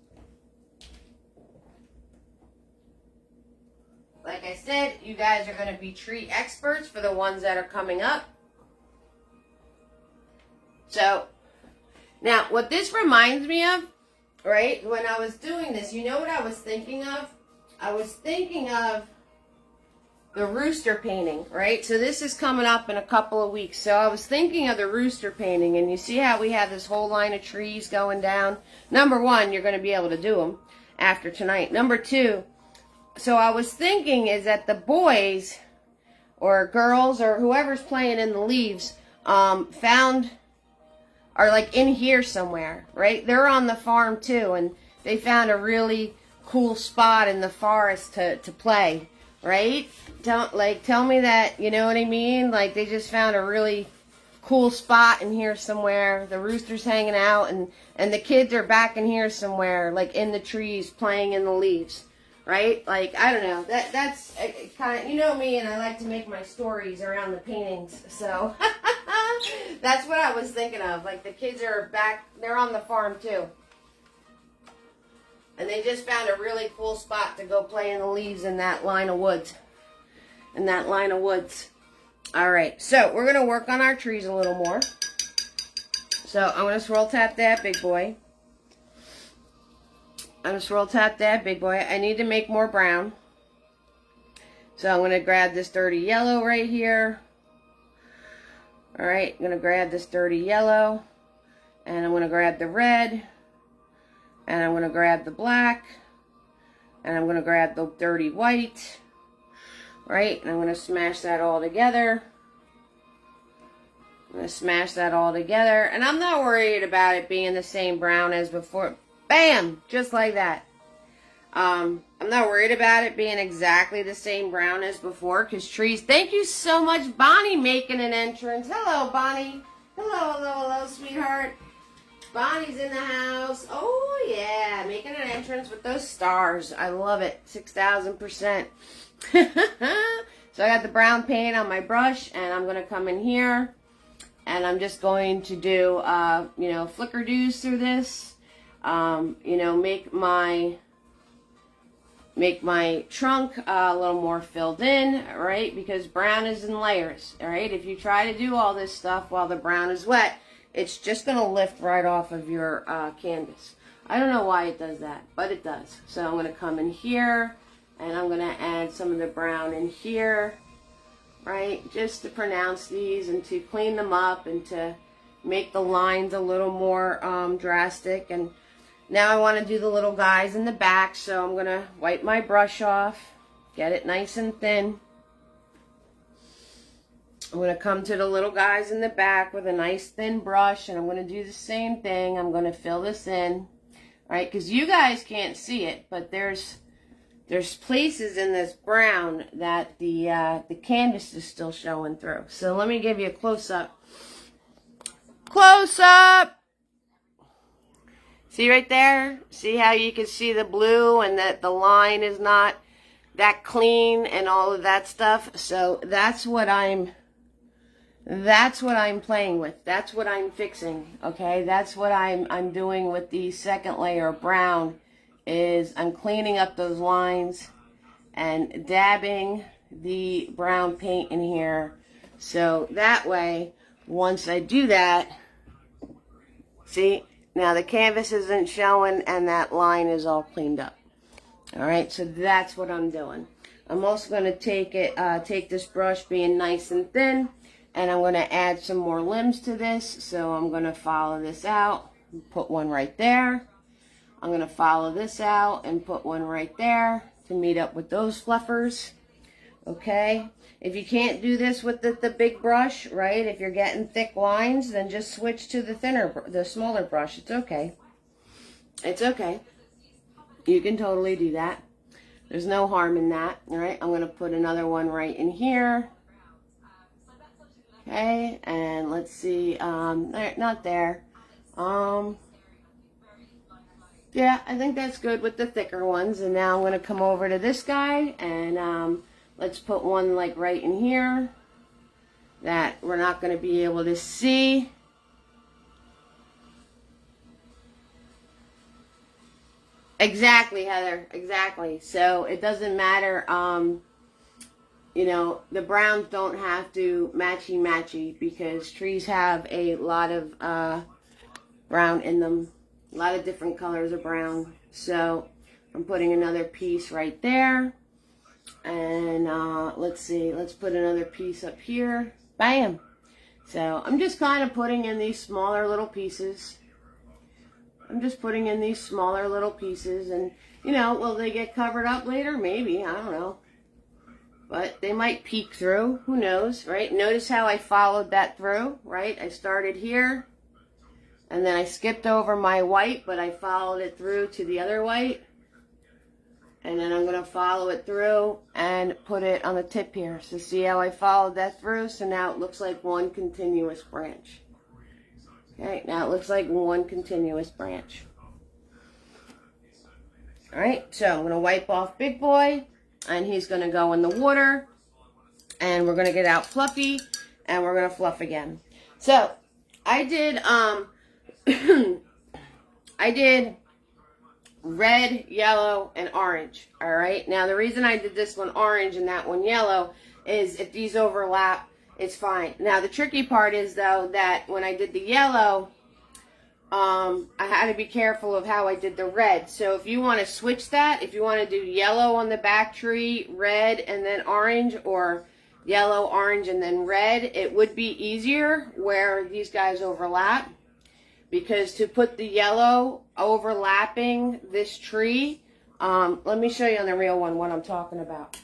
Like I said, you guys are going to be tree experts for the ones that are coming up. So, now what this reminds me of right? When I was doing this, you know what I was thinking of? I was thinking of the rooster painting, right? So this is coming up in a couple of weeks. So I was thinking of the rooster painting, and you see how we have this whole line of trees going down? Number one, you're going to be able to do them after tonight. Number two, so I was thinking is that the boys or girls or whoever's playing in the leaves are like in here somewhere, right? They're on the farm too, and they found a really cool spot in the forest to play, right? Tell me that, you know what I mean? Like they just found a really cool spot in here somewhere. The rooster's hanging out, and the kids are back in here somewhere, like in the trees playing in the leaves, right? Like, I don't know. That's kind of, you know me, and I like to make my stories around the paintings, so that's what I was thinking of. Like the kids are back, they're on the farm too. And they just found a really cool spot to go play in the leaves in that line of woods. All right, so we're going to work on our trees a little more. So I'm going to swirl tap that big boy. I need to make more brown. So I'm going to grab this dirty yellow right here. All right, I'm going to grab this dirty yellow. And I'm going to grab the red. And I'm going to grab the black. And I'm going to grab the dirty white. Right, and I'm going to smash that all together. And I'm not worried about it being the same brown as before. Bam! Just like that. I'm not worried about it being exactly the same brown as before, because trees... Thank you so much, Bonnie, making an entrance. Hello, Bonnie. Hello, sweetheart. Bonnie's in the house. Oh, yeah, making an entrance with those stars. I love it. 6,000%. So I got the brown paint on my brush, and I'm going to come in here, and I'm just going to do, flicker dews through this, make my trunk a little more filled in, right, because brown is in layers, all right? If you try to do all this stuff while the brown is wet, it's just going to lift right off of your canvas. I don't know why it does that, but it does. So I'm going to come in here, and I'm going to add some of the brown in here, right? Just to pronounce these and to clean them up and to make the lines a little more drastic. And now I want to do the little guys in the back, so I'm going to wipe my brush off, get it nice and thin. I'm going to come to the little guys in the back with a nice thin brush, and I'm going to do the same thing. I'm going to fill this in, right? Because you guys can't see it, but there's places in this brown that the canvas is still showing through. So let me give you a close-up. Close-up! See right there? See how you can see the blue and that the line is not that clean and all of that stuff? So that's what I'm playing with. That's what I'm fixing, okay? That's what I'm doing with the second layer of brown. Is I'm cleaning up those lines and dabbing the brown paint in here, so that way once I do that, see, now the canvas isn't showing and that line is all cleaned up. All right, so that's what I'm doing. I'm also going to take this brush being nice and thin, and I'm going to add some more limbs to this. So I'm going to follow this out, put one right there. I'm going to follow this out and put one right there to meet up with those fluffers. Okay? If you can't do this with the big brush, right? If you're getting thick lines, then just switch to the smaller brush. It's okay. It's okay. You can totally do that. There's no harm in that. All right? I'm going to put another one right in here. Okay? And let's see. Not there. Yeah, I think that's good with the thicker ones. And now I'm going to come over to this guy, and let's put one like right in here that we're not going to be able to see. Exactly, Heather, exactly. So it doesn't matter, the browns don't have to matchy-matchy because trees have a lot of brown in them. A lot of different colors of brown. So I'm putting another piece right there. And let's see, let's put another piece up here. Bam! So I'm just kind of putting in these smaller little pieces. I'm just putting in these smaller little pieces. And, you know, will they get covered up later? Maybe, I don't know. But they might peek through, who knows, right? Notice how I followed that through, right? I started here, and then I skipped over my white, but I followed it through to the other white. And then I'm going to follow it through and put it on the tip here. So see how I followed that through? So now it looks like one continuous branch. Okay, now it looks like one continuous branch. All right, so I'm going to wipe off Big Boy. And he's going to go in the water. And we're going to get out Fluffy. And we're going to fluff again. So, I did, I did red, yellow, and orange. Alright? Now, the reason I did this one orange and that one yellow is if these overlap, it's fine. Now, the tricky part is, though, that when I did the yellow, I had to be careful of how I did the red. So if you want to switch that, if you want to do yellow on the back tree, red, and then orange, or yellow, orange, and then red, it would be easier where these guys overlap. Because to put the yellow overlapping this tree, let me show you on the real one what I'm talking about.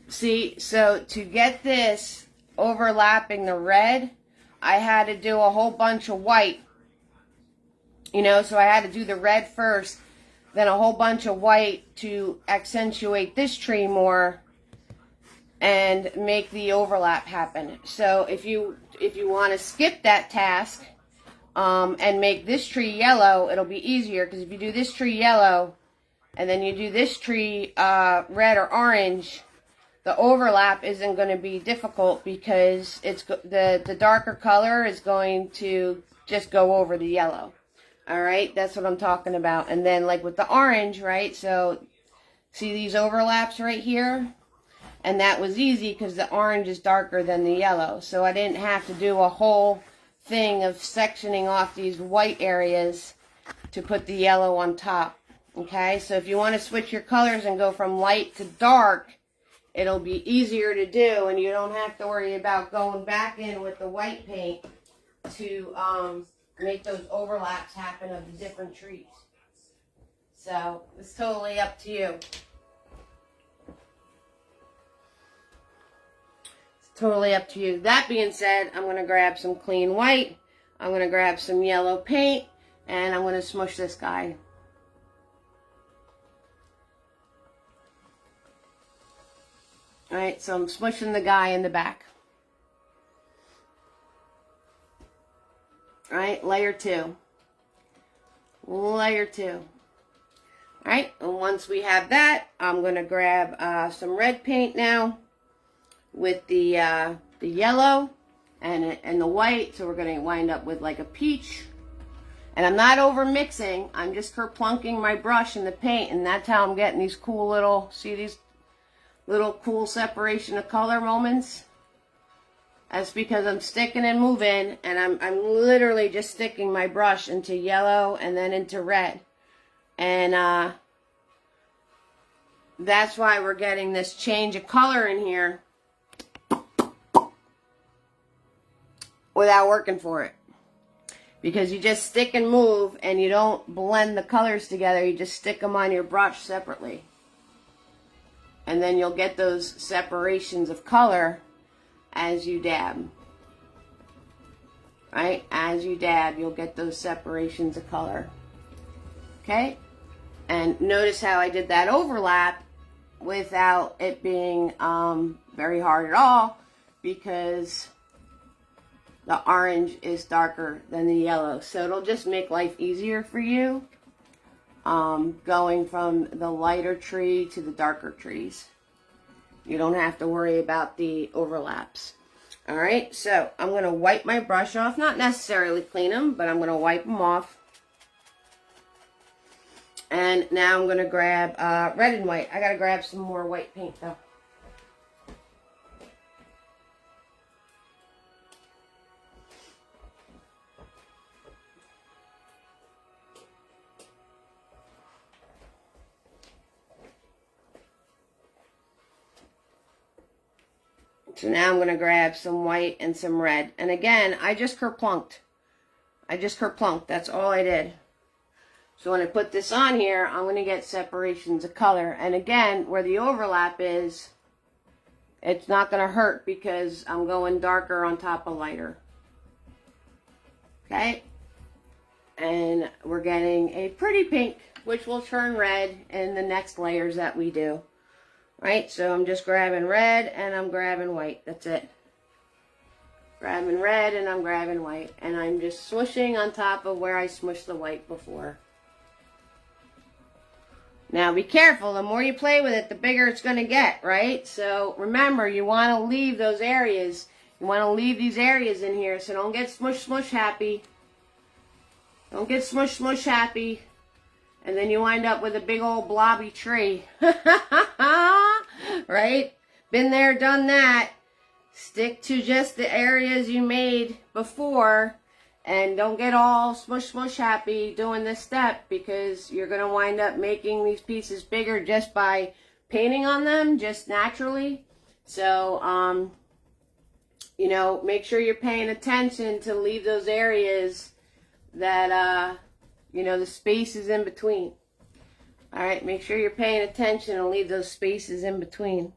See, so to get this overlapping the red, I had to do a whole bunch of white. You know, so I had to do the red first, then a whole bunch of white to accentuate this tree more and make the overlap happen. So if you want to skip that task and make this tree yellow, it'll be easier, because if you do this tree yellow and then you do this tree red or orange, the overlap isn't going to be difficult, because it's the darker color is going to just go over the yellow. All right, that's what I'm talking about. And then like with the orange, right? So see these overlaps right here? And that was easy because the orange is darker than the yellow. So I didn't have to do a whole thing of sectioning off these white areas to put the yellow on top. Okay, so if you want to switch your colors and go from light to dark, it'll be easier to do, and you don't have to worry about going back in with the white paint to make those overlaps happen of the different trees. So, it's totally up to you. It's totally up to you. That being said, I'm going to grab some clean white, I'm going to grab some yellow paint, and I'm going to smush this guy. Alright, so I'm smushing the guy in the back. Alright, layer 2. Layer 2. Alright, and once we have that, I'm going to grab some red paint now with the yellow and the white. So we're going to wind up with like a peach. And I'm not over mixing. I'm just kerplunking my brush in the paint, and that's how I'm getting these cool little, see these little cool separation of color moments. That's because I'm sticking and moving, and I'm literally just sticking my brush into yellow and then into red. And that's why we're getting this change of color in here without working for it. Because you just stick and move, and you don't blend the colors together, you just stick them on your brush separately. And then you'll get those separations of color as you dab. Right? As you dab, you'll get those separations of color. Okay? And notice how I did that overlap without it being very hard at all, because the orange is darker than the yellow. So it'll just make life easier for you. Going from the lighter tree to the darker trees. You don't have to worry about the overlaps. Alright, so I'm going to wipe my brush off. Not necessarily clean them, but I'm going to wipe them off. And now I'm going to grab red and white. I got to grab some more white paint though. So now I'm going to grab some white and some red. And again, I just kerplunked. That's all I did. So when I put this on here, I'm going to get separations of color. And again, where the overlap is, it's not going to hurt because I'm going darker on top of lighter. Okay? And we're getting a pretty pink, which will turn red in the next layers that we do. Right? So I'm just grabbing red and I'm grabbing white. That's it. Grabbing red and I'm grabbing white. And I'm just swooshing on top of where I smushed the white before. Now be careful, the more you play with it, the bigger it's going to get, right? So remember, you want to leave those areas. You want to leave these areas in here, so don't get smush happy. Don't get smush happy. And then you wind up with a big old blobby tree. Right? Been there, done that. Stick to just the areas you made before. And don't get all smush happy doing this step, because you're going to wind up making these pieces bigger just by painting on them, just naturally. So, you know, make sure you're paying attention to leave those areas that, you know, the spaces in between. All right, make sure you're paying attention and leave those spaces in between.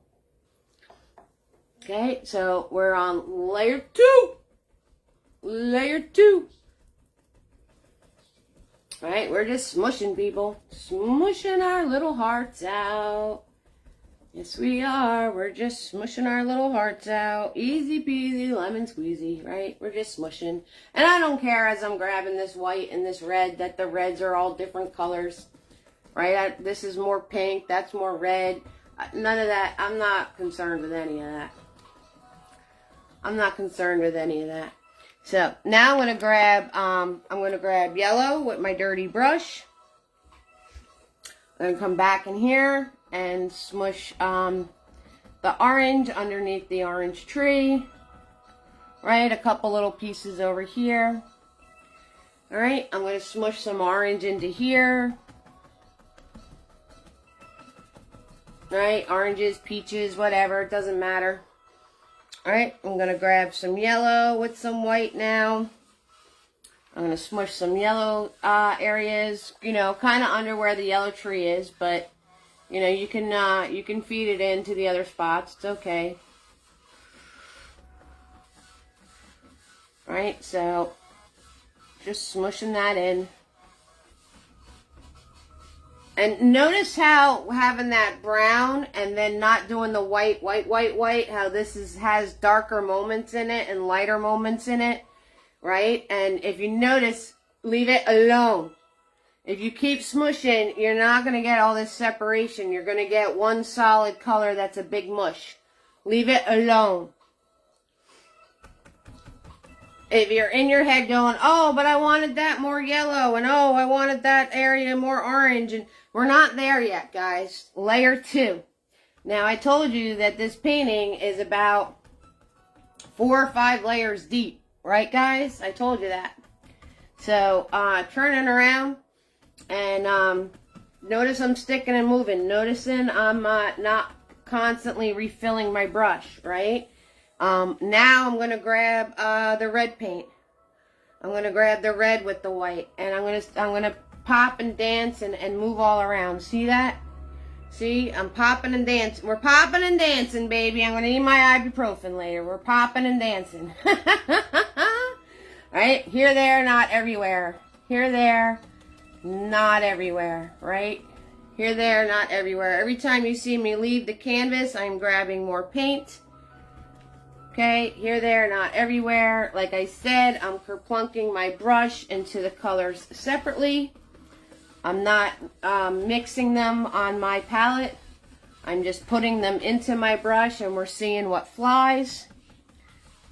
Okay, so we're on layer 2. Layer 2. Alright, we're just smushing, people. Smushing our little hearts out. Yes, we are. We're just smushing our little hearts out. Easy peasy, lemon squeezy, right? We're just smushing. And I don't care, as I'm grabbing this white and this red, that the reds are all different colors. Right? This is more pink. That's more red. None of that. I'm not concerned with any of that. I'm not concerned with any of that. So now I'm going to grab yellow with my dirty brush. I'm going to come back in here and smush the orange underneath the orange tree. Right, a couple little pieces over here. All right, I'm going to smush some orange into here. Right, oranges, peaches, whatever, it doesn't matter. Alright, I'm going to grab some yellow with some white now. I'm going to smush some yellow areas, you know, kind of under where the yellow tree is, but, you know, you can feed it into the other spots. It's okay. Alright, so just smushing that in. And notice how having that brown and then not doing the white, how this has darker moments in it and lighter moments in it, right? And if you notice, leave it alone. If you keep smushing, you're not going to get all this separation. You're going to get one solid color that's a big mush. Leave it alone. If you're in your head going, oh, but I wanted that more yellow, and oh, I wanted that area more orange, and we're not there yet, guys. Layer 2. Now, I told you that this painting is about 4 or 5 layers deep, right, guys? I told you that. So, turning around, and notice I'm sticking and moving. Noticing I'm not constantly refilling my brush, right? Now I'm going to grab the red paint. I'm going to grab the red with the white, and I'm going to pop and dance and move all around. See that? See, I'm popping and dancing. We're popping and dancing, baby. I'm going to need my ibuprofen later. We're popping and dancing. Right? Here, there, not everywhere. Here, there, not everywhere. Right? Here, there, not everywhere. Every time you see me leave the canvas, I'm grabbing more paint. Okay, here, there, not everywhere. Like I said, I'm kerplunking my brush into the colors separately. I'm not mixing them on my palette. I'm just putting them into my brush, and we're seeing what flies.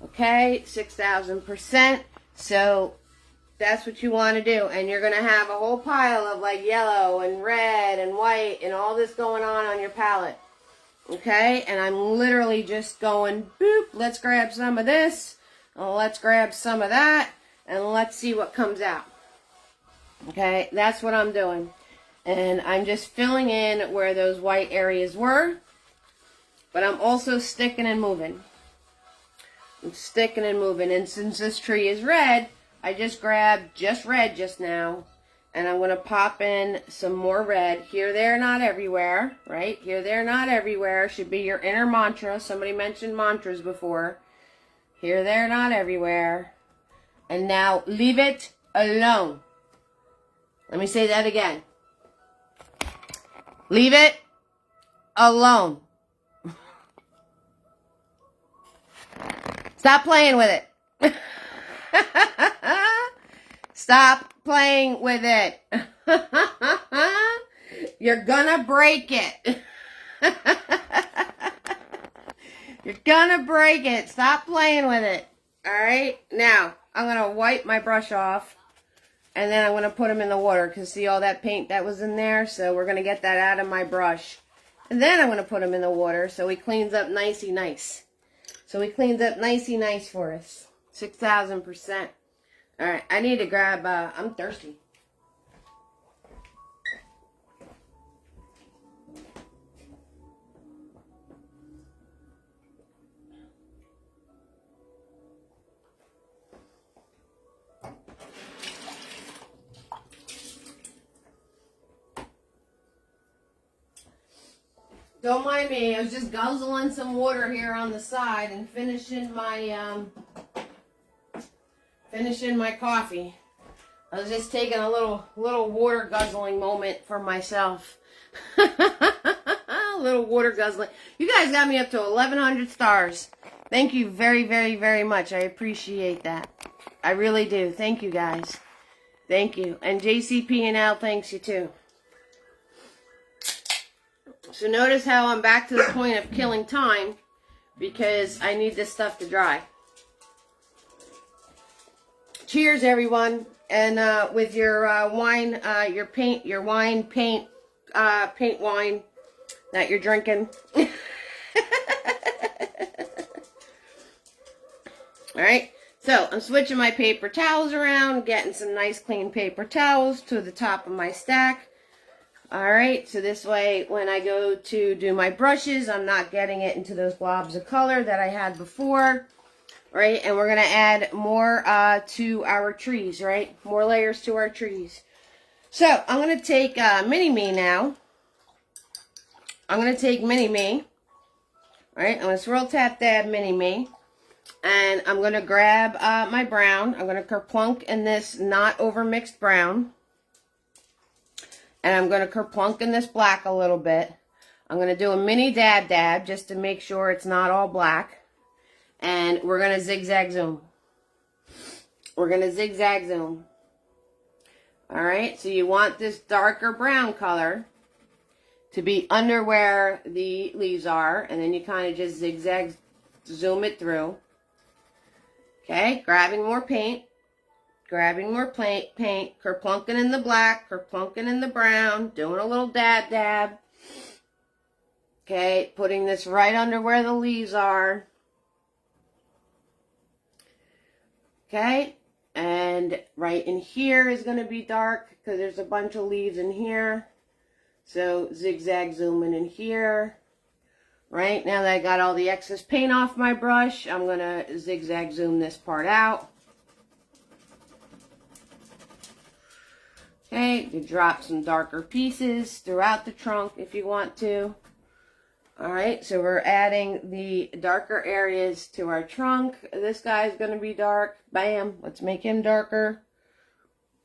Okay, 6,000%. So that's what you want to do. And you're going to have a whole pile of like yellow and red and white and all this going on your palette. Okay, and I'm literally just going, boop, let's grab some of this, let's grab some of that, and let's see what comes out. Okay, that's what I'm doing. And I'm just filling in where those white areas were, but I'm also sticking and moving. I'm sticking and moving. And since this tree is red, I just grabbed just red just now. And I'm going to pop in some more red. Here, there, not everywhere. Right? Here, there, not everywhere. Should be your inner mantra. Somebody mentioned mantras before. Here, there, not everywhere. And now leave it alone. Let me say that again. Leave it alone. Stop playing with it. Stop playing with it. You're gonna break it. You're gonna break it. Stop playing with it. Alright? Now, I'm gonna wipe my brush off. And then I'm gonna put them in the water. Because see all that paint that was in there? So we're gonna get that out of my brush. And then I'm gonna put them in the water. So he cleans up nicey nice. So he cleans up nicey nice for us. 6,000%. Alright, I need to grab, I'm thirsty. Don't mind me, I was just guzzling some water here on the side and finishing my coffee. I was just taking a little water guzzling moment for myself. A little water guzzling. You guys got me up to 1,100 stars. Thank you very, very, very much. I appreciate that. I really do. Thank you guys. Thank you. And JCP&L thanks you too. So notice how I'm back to the point of killing time because I need this stuff to dry. Cheers, everyone. And with your wine, your paint, your wine, paint wine that you're drinking. All right. So I'm switching my paper towels around, getting some nice clean paper towels to the top of my stack. All right. So this way, when I go to do my brushes, I'm not getting it into those globs of color that I had before. Right, and we're going to add more to our trees, right? More layers to our trees. So, I'm going to take Mini-Me now. I'm going to take Mini-Me. Right, I'm going to swirl, tap, dab Mini-Me. And I'm going to grab my brown. I'm going to kerplunk in this not overmixed brown. And I'm going to kerplunk in this black a little bit. I'm going to do a mini dab just to make sure it's not all black. And we're going to zigzag zoom. We're going to zigzag zoom. Alright, so you want this darker brown color to be under where the leaves are. And then you kind of just zigzag zoom it through. Okay, grabbing more paint. Grabbing more paint. Kerplunking in the black. Kerplunking in the brown. Doing a little dab. Okay, putting this right under where the leaves are. Okay, and right in here is going to be dark because there's a bunch of leaves in here. So zigzag zooming in here. Right, now that I got all the excess paint off my brush, I'm going to zigzag zoom this part out. Okay, you drop some darker pieces throughout the trunk if you want to. Alright, so we're adding the darker areas to our trunk. This guy's going to be dark. Bam, let's make him darker.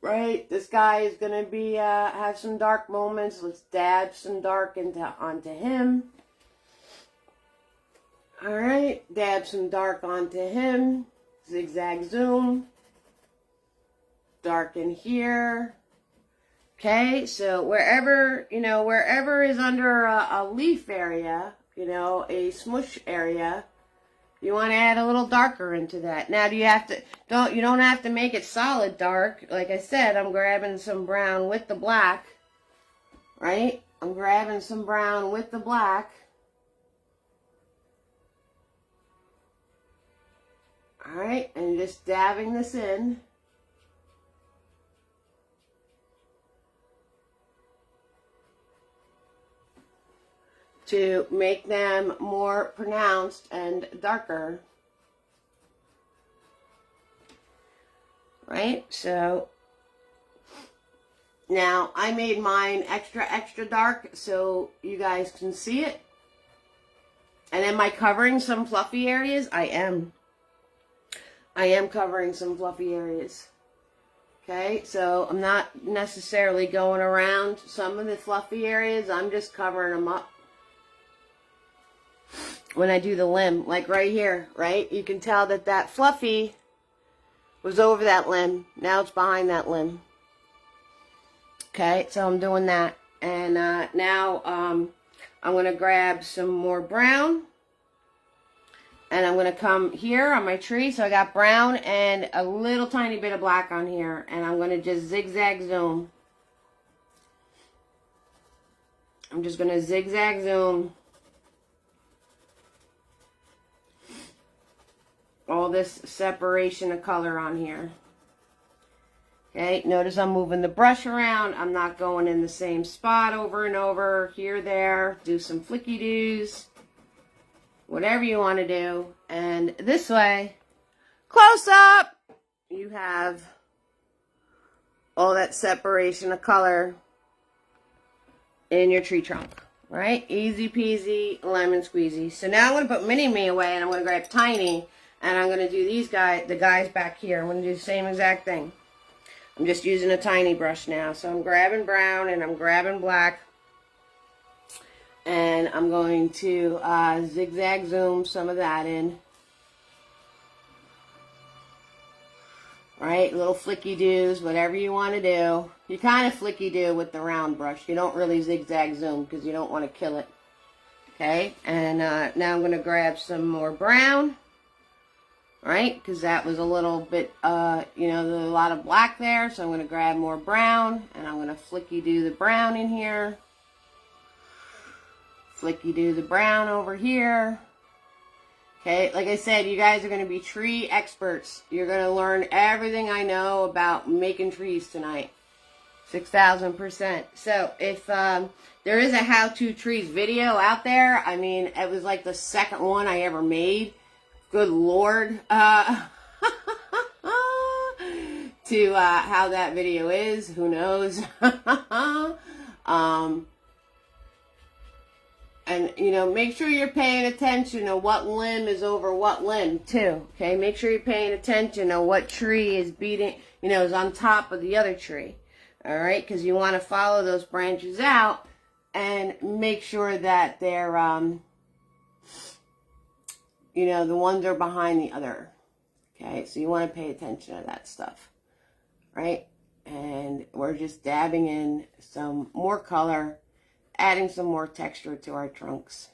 Right, this guy is going to be, have some dark moments. Let's dab some dark onto him. Alright, dab some dark onto him. Zigzag zoom. Dark in here. Okay, so wherever is under a leaf area, a smush area, you want to add a little darker into that. Now, you don't have to make it solid dark. Like I said, I'm grabbing some brown with the black, right? I'm grabbing some brown with the black. All right, and just dabbing this in. To make them more pronounced and darker. right? So now I made mine extra dark so you guys can see it. And am I covering some fluffy areas? I am covering some fluffy areas. Okay, so I'm not necessarily going around some of the fluffy areas. I'm just covering them up. When I do the limb, like right here, right? You can tell that that fluffy was over that limb. Now it's behind that limb. Okay, so I'm doing that. And now I'm going to grab some more brown. And I'm going to come here on my tree. So I got brown and a little tiny bit of black on here. And I'm going to just zigzag zoom. I'm just going to zigzag zoom all this separation of color on here. Okay, notice I'm moving the brush around. I'm not going in the same spot over and over. Here, there. Do some flicky doos. Whatever you want to do. And this way, close up, you have all that separation of color in your tree trunk. Right? Easy peasy, lemon squeezy. So now I'm going to put mini-me away and I'm going to grab tiny. And I'm going to do these guys, the guys back here. I'm going to do the same exact thing. I'm just using a tiny brush now. So I'm grabbing brown and I'm grabbing black. And I'm going to zigzag zoom some of that in. Right? Little flicky doos, whatever you want to do. You kind of flicky do with the round brush. You don't really zigzag zoom because you don't want to kill it. Okay? And now I'm going to grab some more brown. Right? Because that was a little bit, you know, there's a lot of black there. So I'm going to grab more brown. And I'm going to flicky do the brown in here. Flicky do the brown over here. Okay, like I said, you guys are going to be tree experts. You're going to learn everything I know about making trees tonight. 6,000%. So if there is a how-to trees video out there, I mean, it was like the second one I ever made. Good Lord. To how that video is, who knows? And, you know, make sure you're paying attention to what limb is over what limb, too. Okay, make sure you're paying attention to what tree is beating, you know, is on top of the other tree. All right, because you want to follow those branches out and make sure that they're, you know, the ones are behind the other. Okay, so you want to pay attention to that stuff. Right? And we're just dabbing in some more color, adding some more texture to our trunks.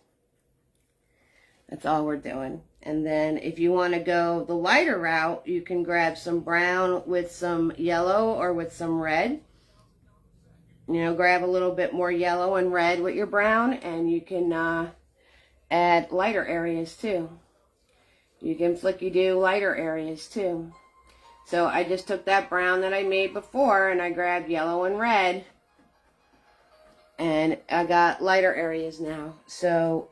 That's all we're doing. And then if you want to go the lighter route, you can grab some brown with some yellow or with some red. You know, grab a little bit more yellow and red with your brown, and you can add lighter areas too. You can flicky do lighter areas too. So I just took that brown that I made before and I grabbed yellow and red. And I got lighter areas now. So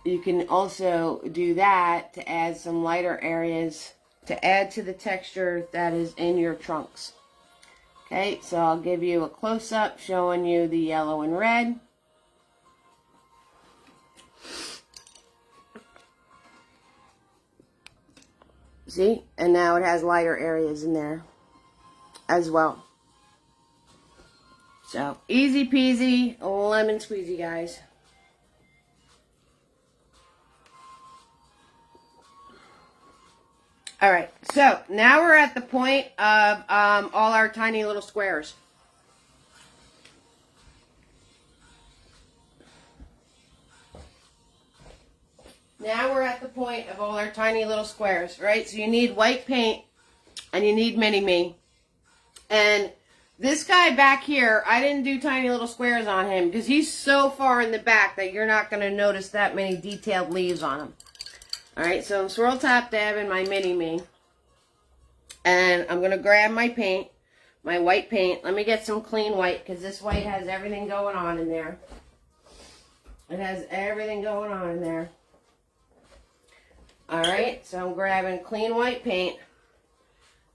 you can also do that to add some lighter areas to add to the texture that is in your trunks. Okay, so I'll give you a close-up showing you the yellow and red. See? And now it has lighter areas in there as well. So, easy peasy, lemon squeezy, guys. All right, so now we're at the point of all our tiny little squares. Now we're at the point of all our tiny little squares, right? So you need white paint and you need mini-me. And this guy back here, I didn't do tiny little squares on him because he's so far in the back that you're not going to notice that many detailed leaves on him. All right, so I'm swirl top dabbing my mini-me. And I'm going to grab my paint, my white paint. Let me get some clean white because this white has everything going on in there. It has everything going on in there. All right, so I'm grabbing clean white paint.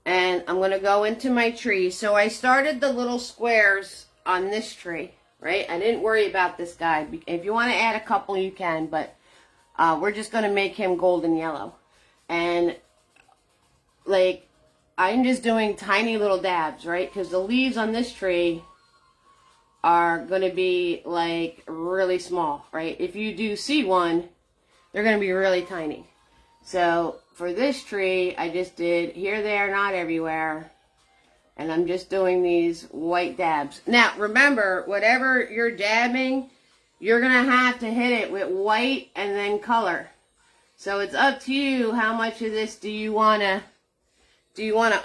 And I'm going to go into my tree. So I started the little squares on this tree, right? I didn't worry about this guy. If you want to add a couple, you can, but we're just going to make him golden yellow. And like, I'm just doing tiny little dabs, right? Because the leaves on this tree are going to be like really small, right? If you do see one, they're going to be really tiny. So for this tree, I just did here, there, not everywhere. And I'm just doing these white dabs. Now, remember, whatever you're dabbing, you're going to have to hit it with white and then color. So it's up to you how much of this do you want to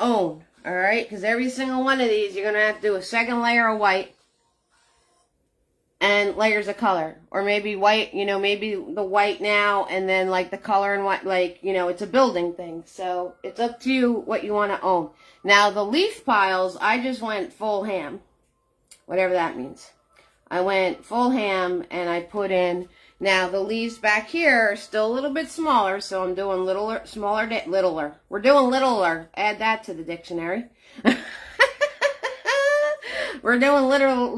own, all right? Because every single one of these, you're going to have to do a second layer of white and layers of color, or maybe white, you know, maybe the white now and then like the color and white, like, you know, it's a building thing. So it's up to you what you want to own. Now the leaf piles, I just went full ham, whatever that means. I went full ham and I put in, now the leaves back here are still a little bit smaller, so I'm doing littler, smaller, littler. We're doing littler, add that to the dictionary. We're doing littler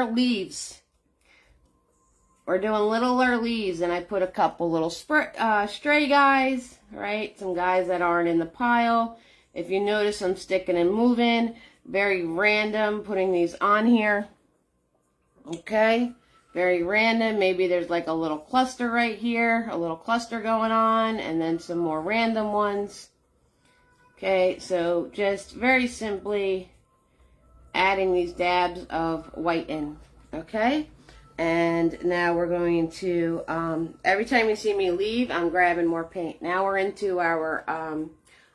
leaves. We're doing littler leaves, and I put a couple little stray guys, right? Some guys that aren't in the pile. If you notice, I'm sticking and moving. Very random, putting these on here. Okay, very random. Maybe there's like a little cluster right here, a little cluster going on, and then some more random ones. Okay, so just very simply adding these dabs of white in, okay? And now we're going to, every time you see me leave, I'm grabbing more paint. Now we're into our, I'm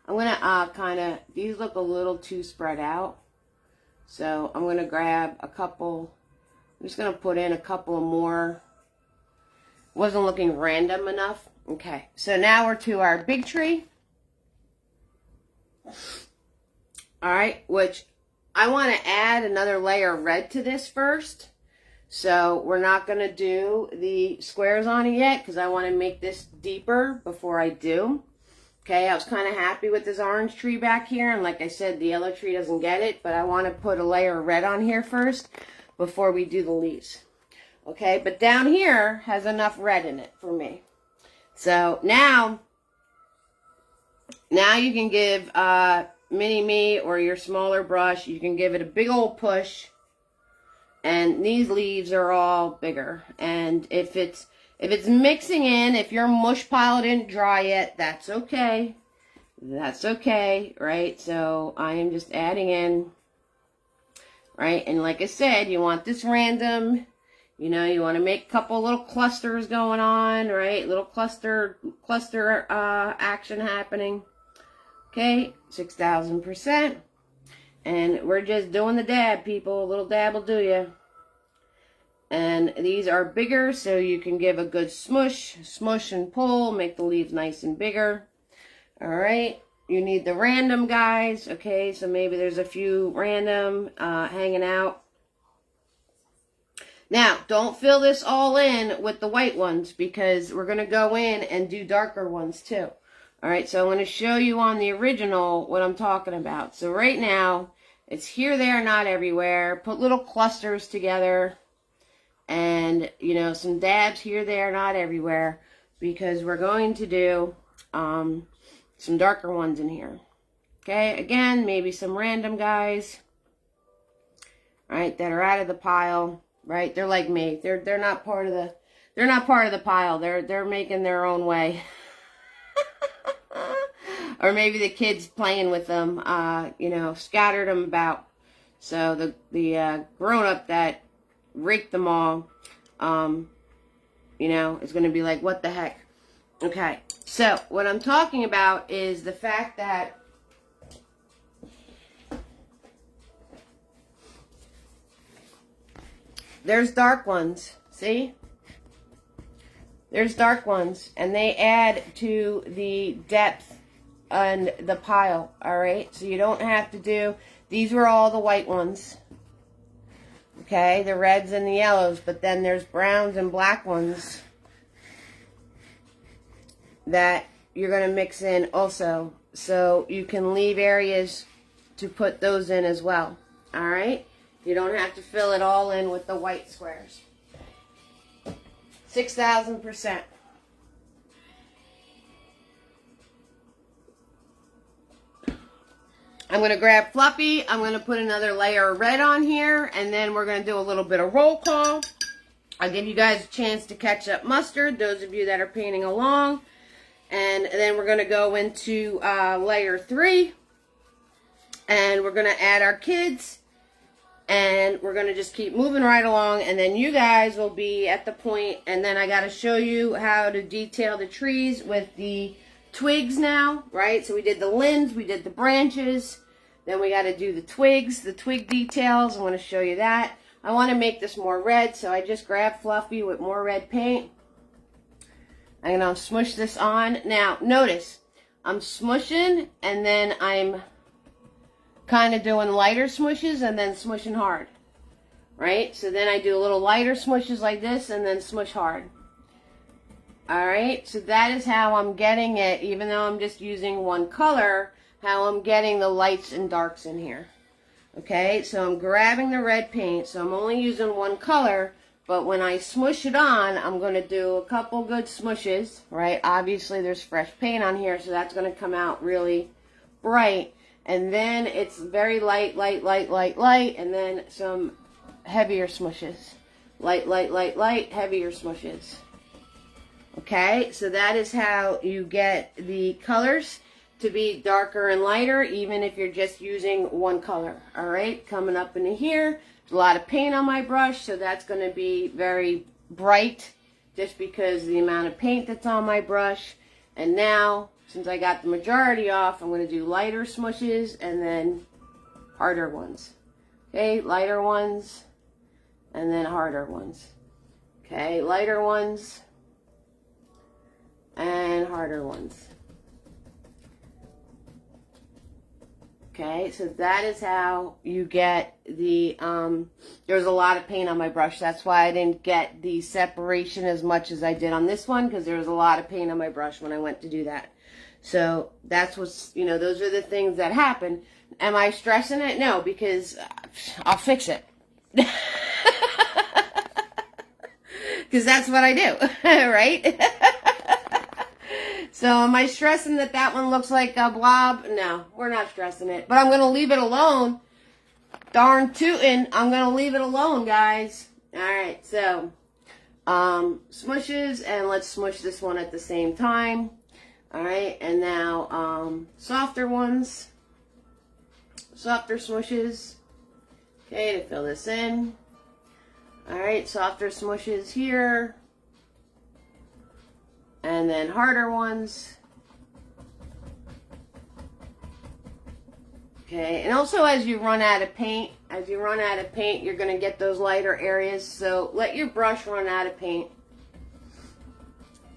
going to kind of, these look a little too spread out. So I'm going to grab a couple, I'm just going to put in a couple more. Wasn't looking random enough. Okay, so now we're to our big tree. Alright, which I want to add another layer of red to this first. So we're not going to do the squares on it yet because I want to make this deeper before I do. Okay, I was kind of happy with this orange tree back here. And like I said, the yellow tree doesn't get it. But I want to put a layer of red on here first before we do the leaves. Okay, but down here has enough red in it for me. So now you can give mini-me or your smaller brush, you can give it a big old push. And these leaves are all bigger. And if it's mixing in, if your mush pile didn't dry yet, that's okay. That's okay, right? So I am just adding in, right? And like I said, you want this random. You know, you want to make a couple little clusters going on, right? Little cluster action happening. Okay, 6,000%. And we're just doing the dab, people. A little dab will do you. And these are bigger, so you can give a good smush and pull, make the leaves nice and bigger. All right, you need the random guys. Okay, so maybe there's a few random hanging out. Now, don't fill this all in with the white ones because we're going to go in and do darker ones too. All right, so I'm going to show you on the original what I'm talking about. So right now, it's here, there, not everywhere. Put little clusters together and, you know, some dabs here, there, not everywhere, because we're going to do some darker ones in here. Okay, again, maybe some random guys, right, that are out of the pile, right? They're like me. They're not part of the pile. They're making their own way. Or maybe the kids playing with them, you know, scattered them about. So the grown-up that raked them all, you know, is going to be like, what the heck? Okay, so what I'm talking about is the fact that there's dark ones, see? There's dark ones, and they add to the depth and the pile, all right? So you don't have to do, these were all the white ones, okay? The reds and the yellows, but then there's browns and black ones that you're going to mix in also So you can leave areas to put those in as well. All right? You don't have to fill it all in with the white squares. 6,000%. I'm going to grab Fluffy. I'm going to put another layer of red on here. And then we're going to do a little bit of roll call. I'll give you guys a chance to catch up mustard, those of you that are painting along. And then we're going to go into layer 3. And we're going to add our kids. And we're going to just keep moving right along. And then you guys will be at the point. And then I got to show you how to detail the trees with the twigs now, right? So we did the limbs, we did the branches. Then we got to do the twigs, the twig details. I want to show you that. I want to make this more red, so I just grabbed Fluffy with more red paint. I'm going to smush this on. Now, notice, I'm smushing, and then I'm kind of doing lighter smushes, and then smushing hard, right? So then I do a little lighter smushes like this, and then smush hard. All right, so that is how I'm getting it, even though I'm just using one color, how I'm getting the lights and darks in here. Okay, so I'm grabbing the red paint, so I'm only using one color, but when I smush it on, I'm going to do a couple good smushes, right? Obviously, there's fresh paint on here, so that's going to come out really bright. And then it's very light, light, light, light, light, and then some heavier smushes. Light, light, light, light, heavier smushes. Okay, so that is how you get the colors to be darker and lighter, even if you're just using one color. All right, coming up into here, there's a lot of paint on my brush, so that's going to be very bright just because of the amount of paint that's on my brush. And now, since I got the majority off, I'm going to do lighter smushes and then harder ones. Okay, lighter ones and then harder ones. Okay, lighter ones and harder ones. Okay, so that is how you get the, there's a lot of paint on my brush. That's why I didn't get the separation as much as I did on this one, because there was a lot of paint on my brush when I went to do that. So that's what's, you know, those are the things that happen. Am I stressing it? No, because I'll fix it. Because that's what I do, right? So am I stressing that that one looks like a blob? No, we're not stressing it. But I'm going to leave it alone. Darn tootin', I'm going to leave it alone, guys. All right, so smushes, and let's smush this one at the same time. All right, and now softer ones. Softer smushes. Okay, to fill this in. All right, softer smushes here. And then harder ones. Okay, and also as you run out of paint, you're going to get those lighter areas. So let your brush run out of paint.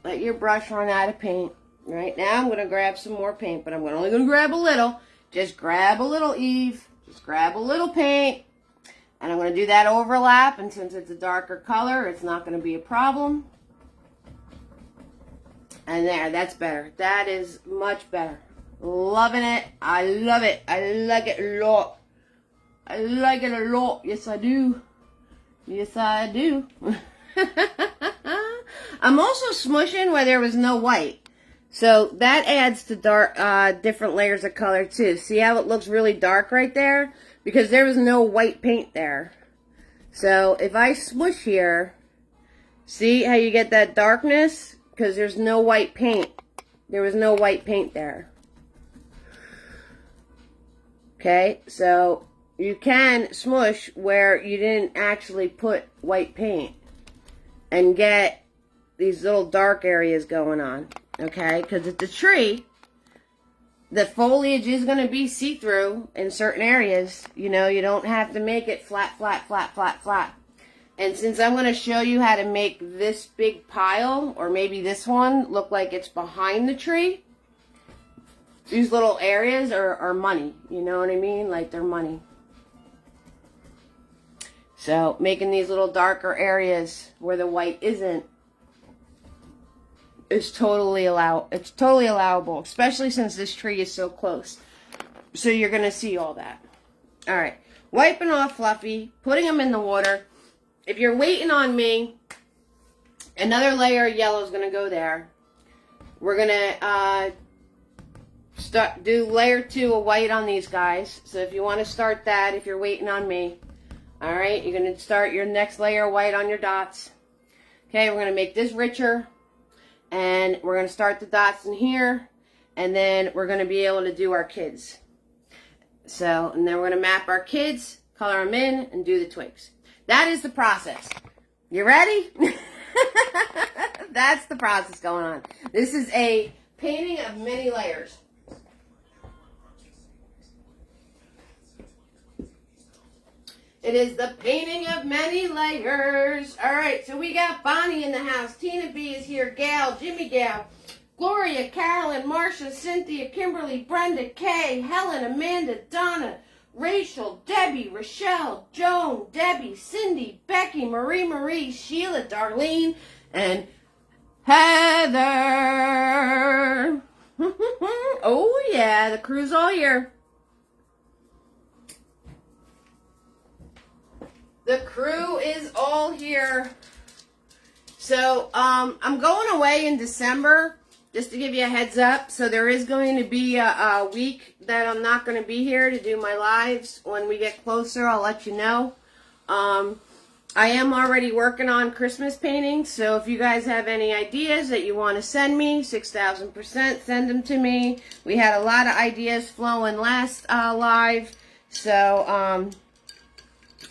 Let your brush run out of paint. Right now I'm going to grab some more paint, but I'm only going to grab a little. Just grab a little, Eve. Just grab a little paint. And I'm going to do that overlap, and since it's a darker color, it's not going to be a problem. And there, that's better. That is much better. Loving it. I love it. I like it a lot. I like it a lot. Yes, I do. Yes, I do. I'm also smushing where there was no white. So that adds to dark, different layers of color too. See how it looks really dark right there? Because there was no white paint there. So if I smush here, see how you get that darkness? Because there's no white paint. There was no white paint there. Okay, so you can smush where you didn't actually put white paint and get these little dark areas going on. Okay, because it's a tree, the foliage is going to be see-through in certain areas. You know, you don't have to make it flat, flat, flat, flat, flat. And since I'm going to show you how to make this big pile, or maybe this one, look like it's behind the tree, these little areas are money. You know what I mean? Like they're money. So making these little darker areas where the white isn't. is totally allowable, especially since this tree is so close. So you're going to see all that. All right. Wiping off Fluffy, putting him in the water. If you're waiting on me, another layer of yellow is going to go there. We're going to do layer 2 of white on these guys. So if you want to start that, if you're waiting on me, all right, you're going to start your next layer of white on your dots. Okay, we're going to make this richer, and we're going to start the dots in here, and then we're going to be able to do our kids. So, and then we're going to map our kids, color them in, and do the twigs. That is the process. You ready? That's the process going on. This is a painting of many layers. It is the painting of many layers. All right, so we got Bonnie in the house. Tina B is here. Gal, Jimmy Gal, Gloria, Carolyn, Marcia, Cynthia, Kimberly, Brenda, Kay, Helen, Amanda, Donna, Rachel, Debbie, Rochelle, Joan, Debbie, Cindy, Becky, Marie, Sheila, Darlene, and Heather. Oh, yeah, the crew's all here. The crew is all here. So, I'm going away in December, just to give you a heads up. So there is going to be a week that I'm not going to be here to do my lives. When we get closer, I'll let you know. I am already working on Christmas paintings. So if you guys have any ideas that you want to send me, 6,000%, send them to me. We had a lot of ideas flowing last live. So,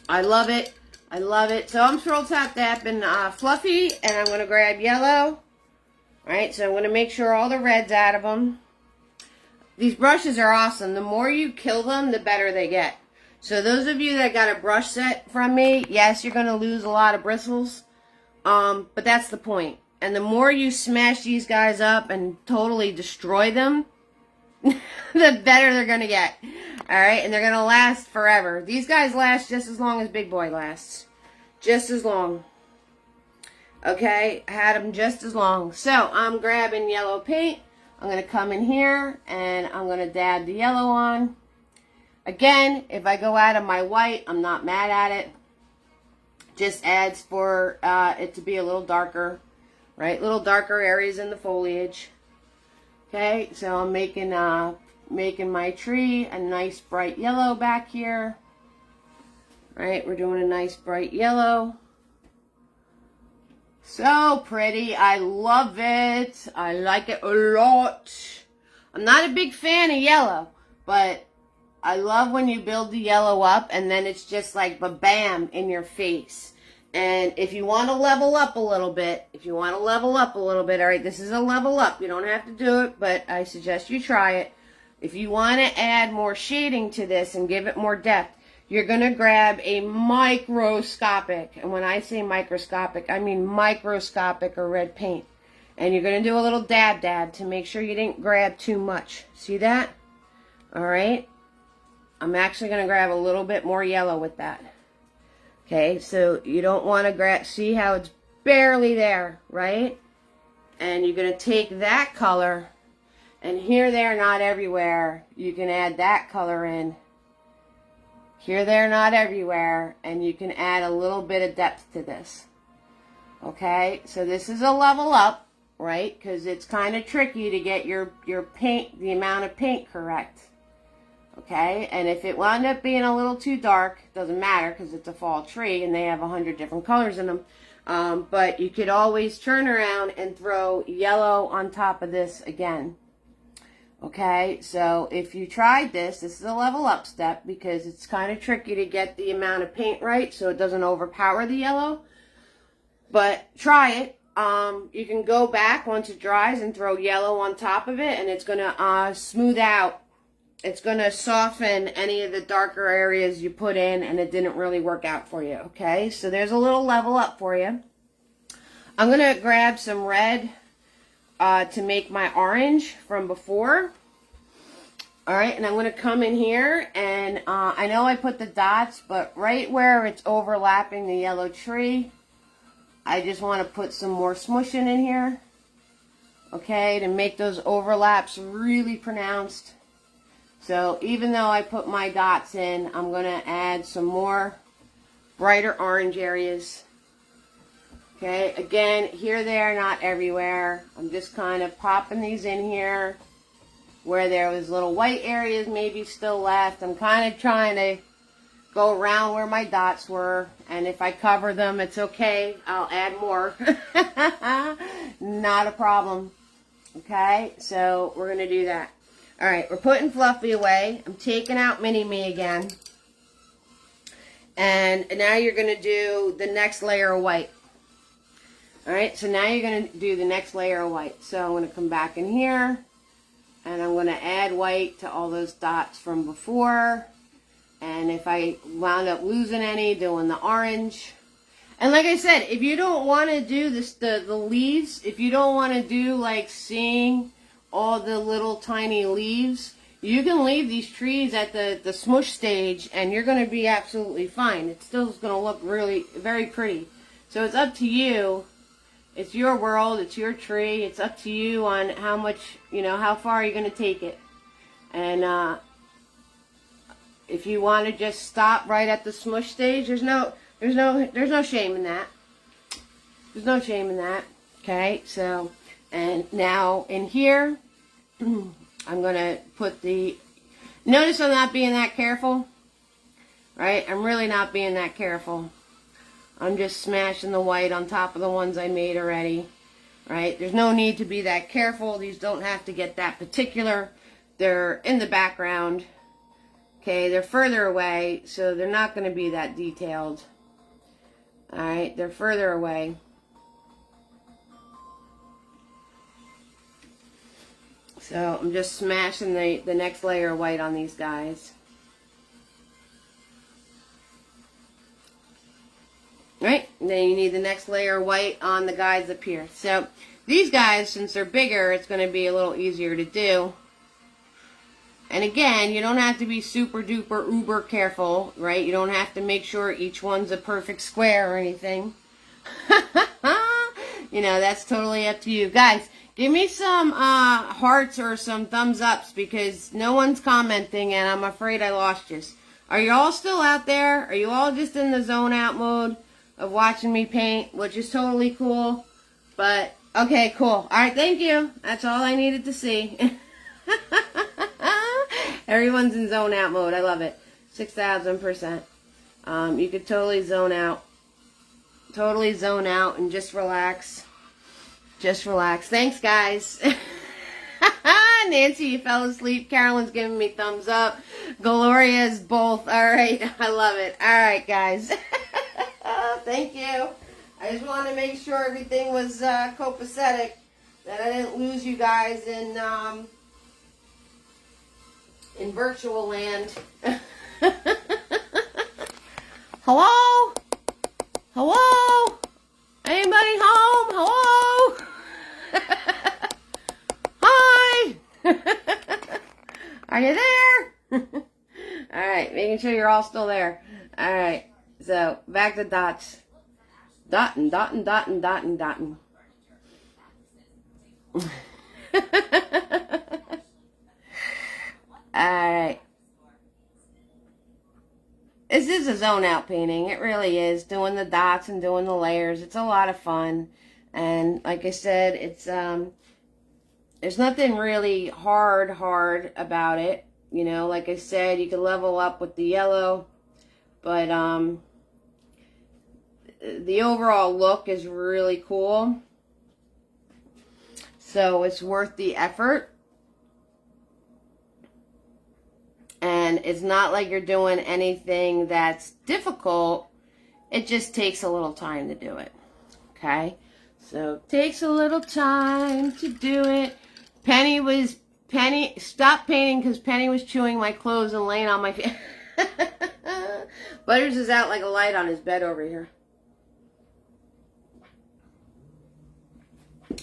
I love it. I love it. So I'm scroll tap tapping Fluffy, and I'm going to grab yellow. Alright, so I'm going to make sure all the red's out of them. These brushes are awesome. The more you kill them, the better they get. So those of you that got a brush set from me, yes, you're going to lose a lot of bristles. But that's the point. And the more you smash these guys up and totally destroy them, the better they're going to get. Alright, and they're going to last forever. These guys last just as long as Big Boy lasts. Just as long. Okay, I had them just as long. So, I'm grabbing yellow paint. I'm going to come in here, and I'm going to dab the yellow on. Again, if I go out of my white, I'm not mad at it. Just adds for it to be a little darker. Right, little darker areas in the foliage. Okay, so I'm making my tree a nice bright yellow back here. Right, we're doing a nice bright yellow. So pretty. I love it. I like it a lot. I'm not a big fan of yellow, but I love when you build the yellow up and then it's just like ba-bam in your face. And if you want to level up a little bit, all right, this is a level up. You don't have to do it, but I suggest you try it. If you want to add more shading to this and give it more depth, you're going to grab a microscopic, and when I say microscopic, I mean microscopic or red paint. And you're going to do a little dab to make sure you didn't grab too much. See that? Alright. I'm actually going to grab a little bit more yellow with that. Okay, so you don't want to grab, see how it's barely there, right? And you're going to take that color, and here, there, not everywhere, you can add that color in. Here, there, not everywhere, and you can add a little bit of depth to this. Okay, so this is a level up, right? Because it's kind of tricky to get your paint, the amount of paint correct. Okay, and if it wound up being a little too dark, doesn't matter because it's a fall tree and they have 100 different colors in them. But you could always turn around and throw yellow on top of this again. Okay, so if you tried this is a level up step because it's kind of tricky to get the amount of paint right so it doesn't overpower the yellow. But try it. You can go back once it dries and throw yellow on top of it and it's going to smooth out. It's going to soften any of the darker areas you put in and it didn't really work out for you. Okay, so there's a little level up for you. I'm going to grab some red to make my orange from before. Alright, and I'm going to come in here and I know I put the dots, but right where it's overlapping the yellow tree, I just want to put some more smushing in here. okay, to make those overlaps really pronounced. So even though I put my dots in, I'm going to add some more brighter orange areas. Okay, again, here, there, not everywhere. I'm just kind of popping these in here where there was little white areas maybe still left. I'm kind of trying to go around where my dots were, and if I cover them, it's okay. I'll add more. Not a problem. Okay, so we're going to do that. All right, we're putting Fluffy away. I'm taking out Mini-Me again. And now you're going to do the next layer of white. All right, so now you're going to do the next layer of white. So I'm going to come back in here, and I'm going to add white to all those dots from before. And if I wound up losing any, doing the orange. And like I said, if you don't want to do this, the leaves, if you don't want to do like seeing all the little tiny leaves, you can leave these trees at the smush stage and you're going to be absolutely fine. It's still going to look really very pretty. So it's up to you. It's your world. It's your tree. It's up to you on how much, how far you're going to take it. And if you want to just stop right at the smush stage, there's no shame in that. There's no shame in that. Okay, so, and now in here, I'm going to put notice I'm not being that careful, right? I'm really not being that careful. I'm just smashing the white on top of the ones I made already, right? There's no need to be that careful. These don't have to get that particular. They're in the background. Okay, they're further away, so they're not going to be that detailed. All right, they're further away. So I'm just smashing the next layer of white on these guys. Right, and then you need the next layer of white on the guys up here. So these guys, since they're bigger, it's going to be a little easier to do. And again, you don't have to be super duper uber careful, right? You don't have to make sure each one's a perfect square or anything. That's totally up to you. Guys, give me some hearts or some thumbs ups because no one's commenting and I'm afraid I lost you. Are you all still out there? Are you all just in the zone out mode of watching me paint, which is totally cool? But, okay, cool. All right, thank you. That's all I needed to see. Everyone's in zone out mode. I love it. 6,000%. You could totally zone out. Totally zone out and just relax. Just relax. Thanks, guys. Nancy, you fell asleep. Carolyn's giving me thumbs up. Gloria's both. All right. I love it. All right, guys. Thank you. I just wanted to make sure everything was copacetic, that I didn't lose you guys in virtual land. Hello? Hello? Anybody home? Hello? Hi. Are you there? All right, making sure you're all still there. All right, so back to dots. Dotting, dotting, dotting, dotting, dotting. Alright. This is a zone out painting. It really is. Doing the dots and doing the layers. It's a lot of fun. And like I said, it's there's nothing really hard about it. Like I said, you can level up with the yellow. But the overall look is really cool. So it's worth the effort. And it's not like you're doing anything that's difficult. It just takes a little time to do it. Okay? So it takes a little time to do it. Penny stopped painting because Penny was chewing my clothes and laying on my face. Butters is out like a light on his bed over here.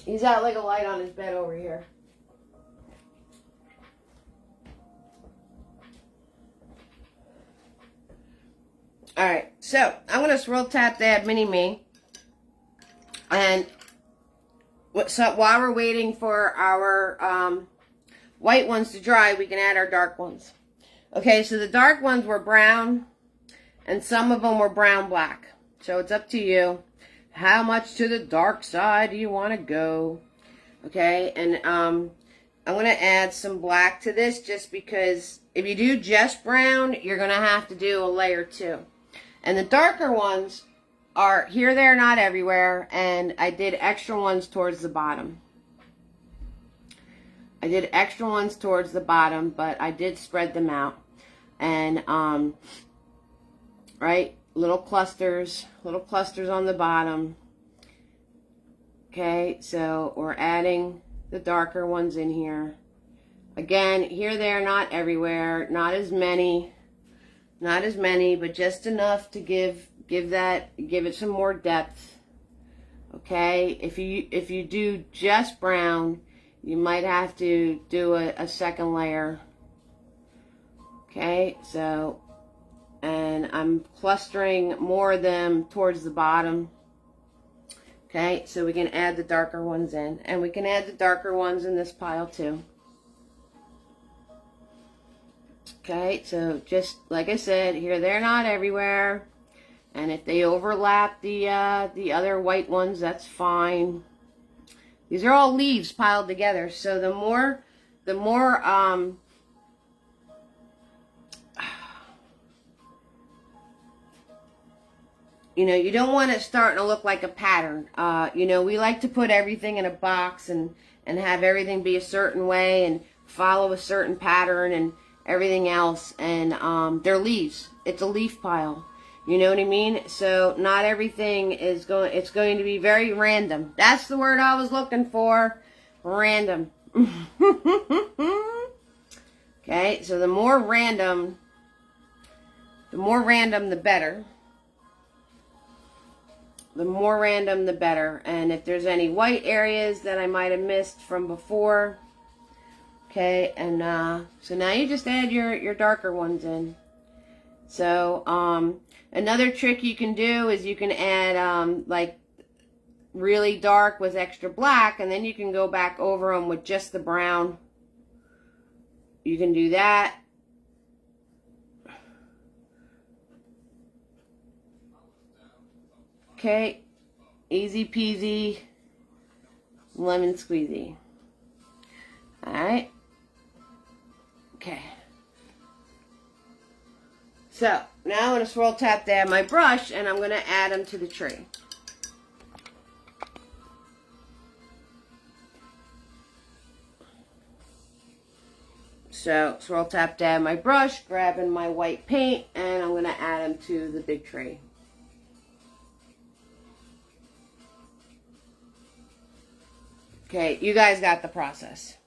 He's out like a light on his bed over here. Alright, so I'm going to swirl tap that Mini-Me. And So while we're waiting for our white ones to dry, we can add our dark ones. Okay, so the dark ones were brown, and some of them were brown-black. So it's up to you. How much to the dark side do you want to go? Okay, and I'm going to add some black to this just because if you do just brown, you're going to have to do a layer 2. And the darker ones are here, there, not everywhere, and I did extra ones towards the bottom. I did extra ones towards the bottom, but I did spread them out. And, right, little clusters on the bottom. Okay, so we're adding the darker ones in here. Again, here, there, not everywhere, not as many, but just enough to give it some more depth. Okay, if you do just brown, you might have to do a second layer. Okay, so, and I'm clustering more of them towards the bottom. Okay, so we can add the darker ones in, and we can add the darker ones in this pile too. Okay, so just like I said, here, there, not everywhere. And if they overlap the other white ones, that's fine. These are all leaves piled together. So the more you know, you don't want it starting to look like a pattern. You know, we like to put everything in a box and have everything be a certain way and follow a certain pattern and everything else. And they're leaves. It's a leaf pile. You know what I mean? So not everything is it's going to be very random. That's the word I was looking for. Random. Okay, so the more random, the better. The more random, the better. And if there's any white areas that I might have missed from before, okay, and so now you just add your darker ones in. So another trick you can do is you can add like really dark with extra black, and then you can go back over them with just the brown. You can do that. Okay, easy peasy, lemon squeezy. All right. Okay. So now I'm going to swirl tap dab my brush, and I'm going to add them to the tree. So swirl tap dab my brush, grabbing my white paint, and I'm going to add them to the big tree. Okay, you guys got the process.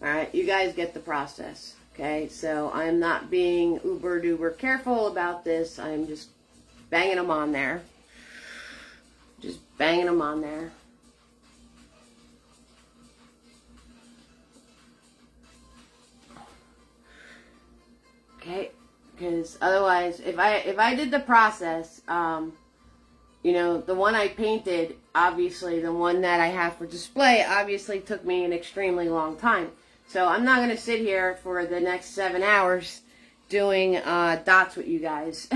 Alright, you guys get the process. Okay, so I'm not being uber duper careful about this. I'm just banging them on there. Just banging them on there. Okay, because otherwise, if I did the process, you know, the one I painted, obviously, the one that I have for display, obviously took me an extremely long time. So I'm not going to sit here for the next 7 hours doing dots with you guys.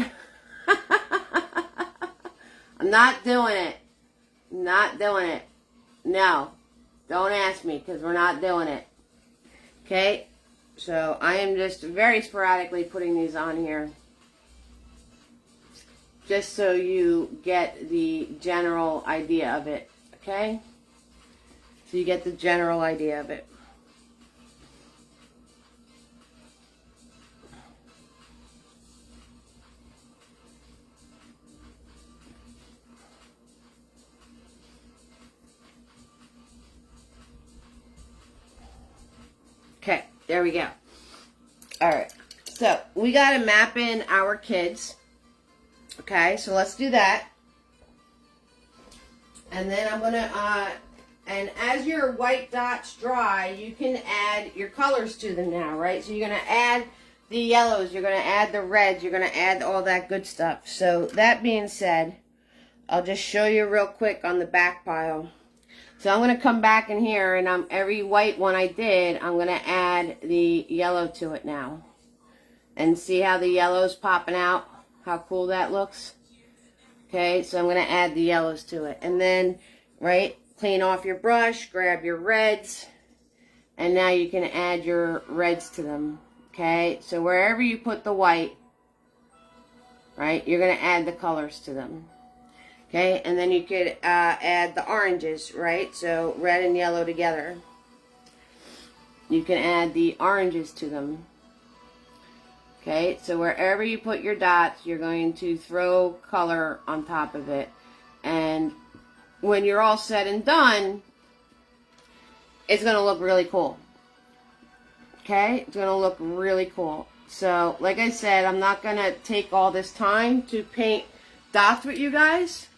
I'm not doing it. Not doing it. No. Don't ask me, because we're not doing it. Okay? So I am just very sporadically putting these on here. Just so you get the general idea of it, okay? So you get the general idea of it. Okay, there we go. All right, so we got to map in our kids. Okay, so let's do that. And then I'm going to, and as your white dots dry, you can add your colors to them now, right? So you're going to add the yellows, you're going to add the reds, you're going to add all that good stuff. So that being said, I'll just show you real quick on the back pile. So I'm going to come back in here, and every white one I did, I'm going to add the yellow to it now. And see how the yellow's popping out? How cool that looks? Okay, so I'm going to add the yellows to it. And then, right, clean off your brush, grab your reds, and now you can add your reds to them. Okay, so wherever you put the white, right, you're going to add the colors to them. Okay, and then you could add the oranges, right? So red and yellow together. You can add the oranges to them. Okay, so wherever you put your dots, you're going to throw color on top of it. And when you're all said and done, it's going to look really cool. Okay, it's going to look really cool. So, like I said, I'm not going to take all this time to paint dots with you guys.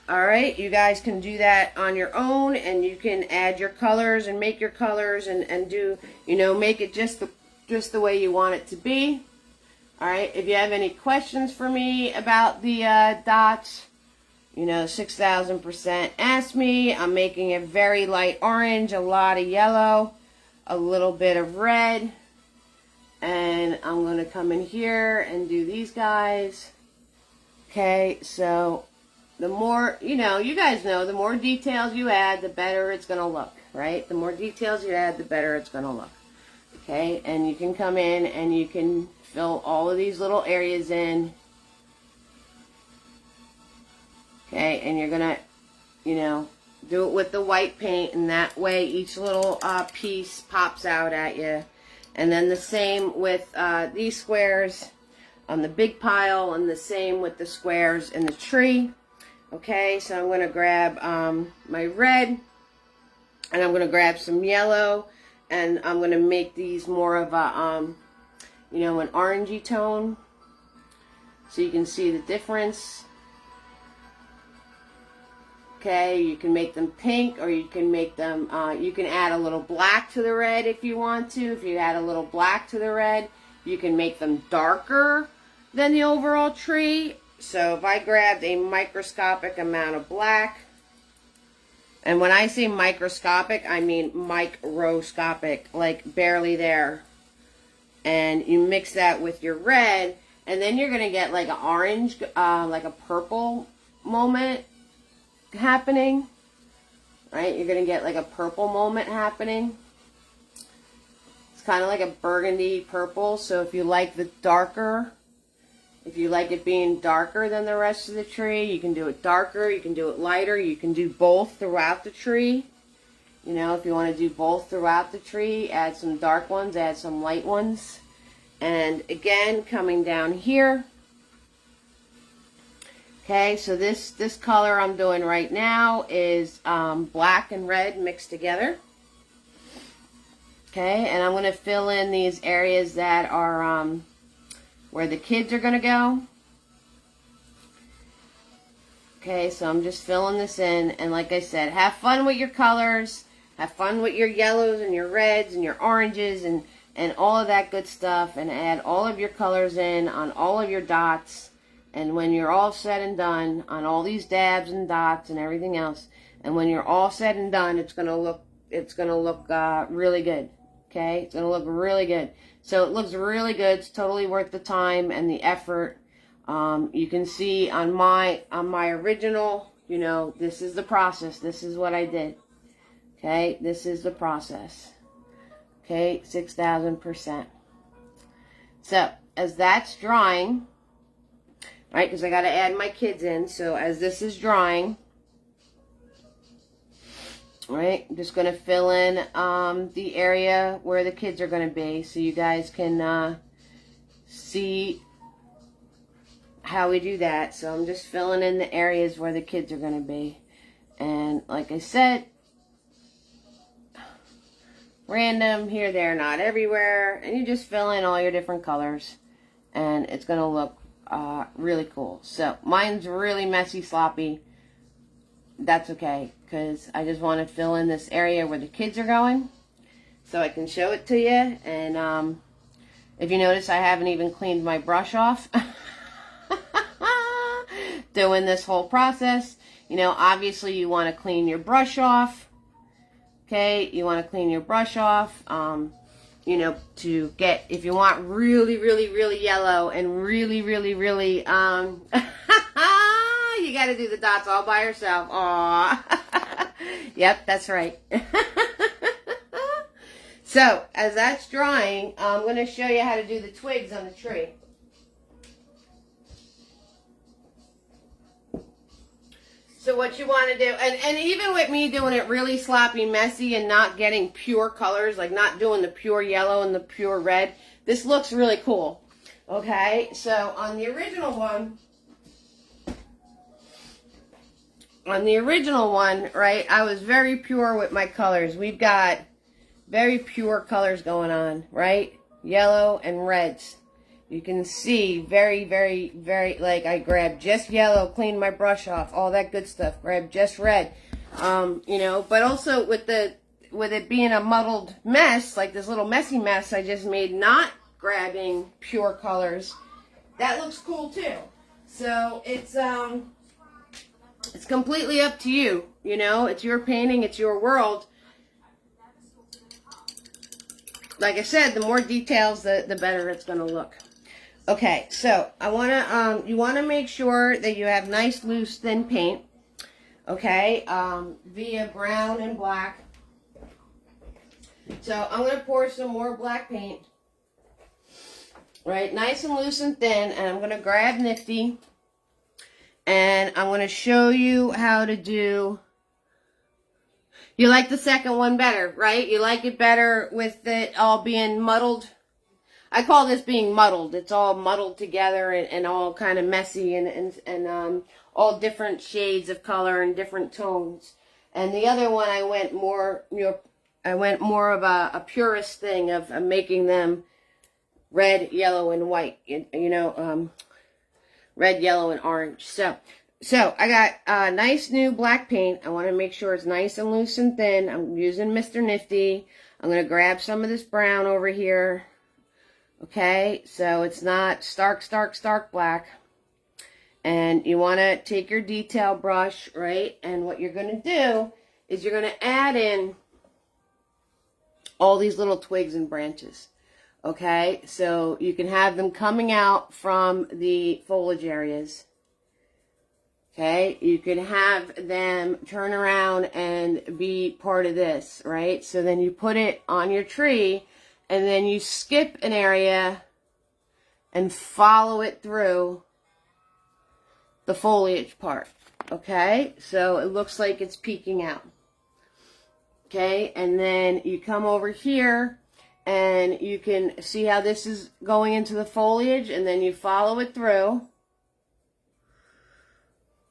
Alright, you guys can do that on your own, and you can add your colors and make your colors and do, you know, make it just the way you want it to be. Alright, if you have any questions for me about the dots, you know, 6,000% ask me. I'm making a very light orange, a lot of yellow, a little bit of red, and I'm going to come in here and do these guys. Okay, so the more, you know, you guys know, the more details you add, the better it's going to look, right? The more details you add, the better it's going to look. Okay, and you can come in and you can fill all of these little areas in. Okay, and you're going to, you know, do it with the white paint, and that way each little piece pops out at you. And then the same with these squares on the big pile, and the same with the squares in the tree. Okay, so I'm going to grab my red, and I'm going to grab some yellow, and I'm going to make these more of a, you know, an orangey tone, so you can see the difference. Okay, you can make them pink, or you can make them, you can add a little black to the red if you want to. If you add a little black to the red, you can make them darker than the overall tree. So if I grabbed a microscopic amount of black, and when I say microscopic, I mean microscopic, like barely there, and you mix that with your red, and then you're going to get like an orange, like a purple moment happening, right? You're going to get like a purple moment happening. It's kind of like a burgundy purple, so if you like the darker, if you like it being darker than the rest of the tree, you can do it darker, you can do it lighter, you can do both throughout the tree. You know, if you want to do both throughout the tree, add some dark ones, add some light ones. And again, coming down here. Okay, so this color I'm doing right now is black and red mixed together. Okay, and I'm going to fill in these areas that are where the kids are going to go. Okay, so I'm just filling this in, and like I said, have fun with your colors, have fun with your yellows and your reds and your oranges and all of that good stuff, and add all of your colors in on all of your dots. And when you're all said and done on all these dabs and dots and everything else, and when you're all said and done, it's gonna look really good. Okay, it's gonna look really good. So it looks really good. It's totally worth the time and the effort. You can see on my original, you know, this is the process. This is what I did. Okay, this is the process. Okay, 6,000%. So as that's drying, right, because I got to add my kids in. So as this is drying, right, I'm just going to fill in the area where the kids are going to be, so you guys can see how we do that. So I'm just filling in the areas where the kids are going to be. And like I said, random, here, there, not everywhere. And you just fill in all your different colors, and it's going to look really cool. So mine's really messy, sloppy. That's okay, because I just want to fill in this area where the kids are going, so I can show it to you. And if you notice, I haven't even cleaned my brush off doing this whole process. You know, obviously you want to clean your brush off Okay, you want to clean your brush off, you know, to get, if you want really, really, really yellow and really, really, really, you got to do the dots all by yourself. Aw. Yep, that's right. So, as that's drying, I'm going to show you how to do the twigs on the tree. So what you want to do, and even with me doing it really sloppy, messy, and not getting pure colors, like not doing the pure yellow and the pure red, this looks really cool. Okay, so on the original one, right, I was very pure with my colors. We've got very pure colors going on, right? Yellow and reds. You can see very, very, very, like I grabbed just yellow, cleaned my brush off, all that good stuff. Grabbed just red, you know, but also with it being a muddled mess, like this little messy mess I just made, not grabbing pure colors, that looks cool too. So it's completely up to you, you know, it's your painting, it's your world. Like I said, the more details, the better it's going to look. Okay, so I want to, you want to make sure that you have nice, loose, thin paint, okay, via brown and black. So I'm going to pour some more black paint, right, nice and loose and thin, and I'm going to grab Nifty, and I'm going to show you how to do, you like the second one better, right? You like it better with it all being muddled. I call this being muddled. It's all muddled together and all kind of messy and all different shades of color and different tones. And the other one, I went more, you know, I went more of a purist thing of making them red, yellow, and white. You know, red, yellow, and orange. So I got nice new black paint. I want to make sure it's nice and loose and thin. I'm using Mr. Nifty. I'm going to grab some of this brown over here. Okay, so it's not stark black. And you want to take your detail brush, right? And what you're going to do is you're going to add in all these little twigs and branches. Okay, so you can have them coming out from the foliage areas. Okay, you can have them turn around and be part of this, right? So then you put it on your tree, and then you skip an area and follow it through the foliage part. Okay, so it looks like it's peeking out. Okay, and then you come over here and you can see how this is going into the foliage, and then you follow it through.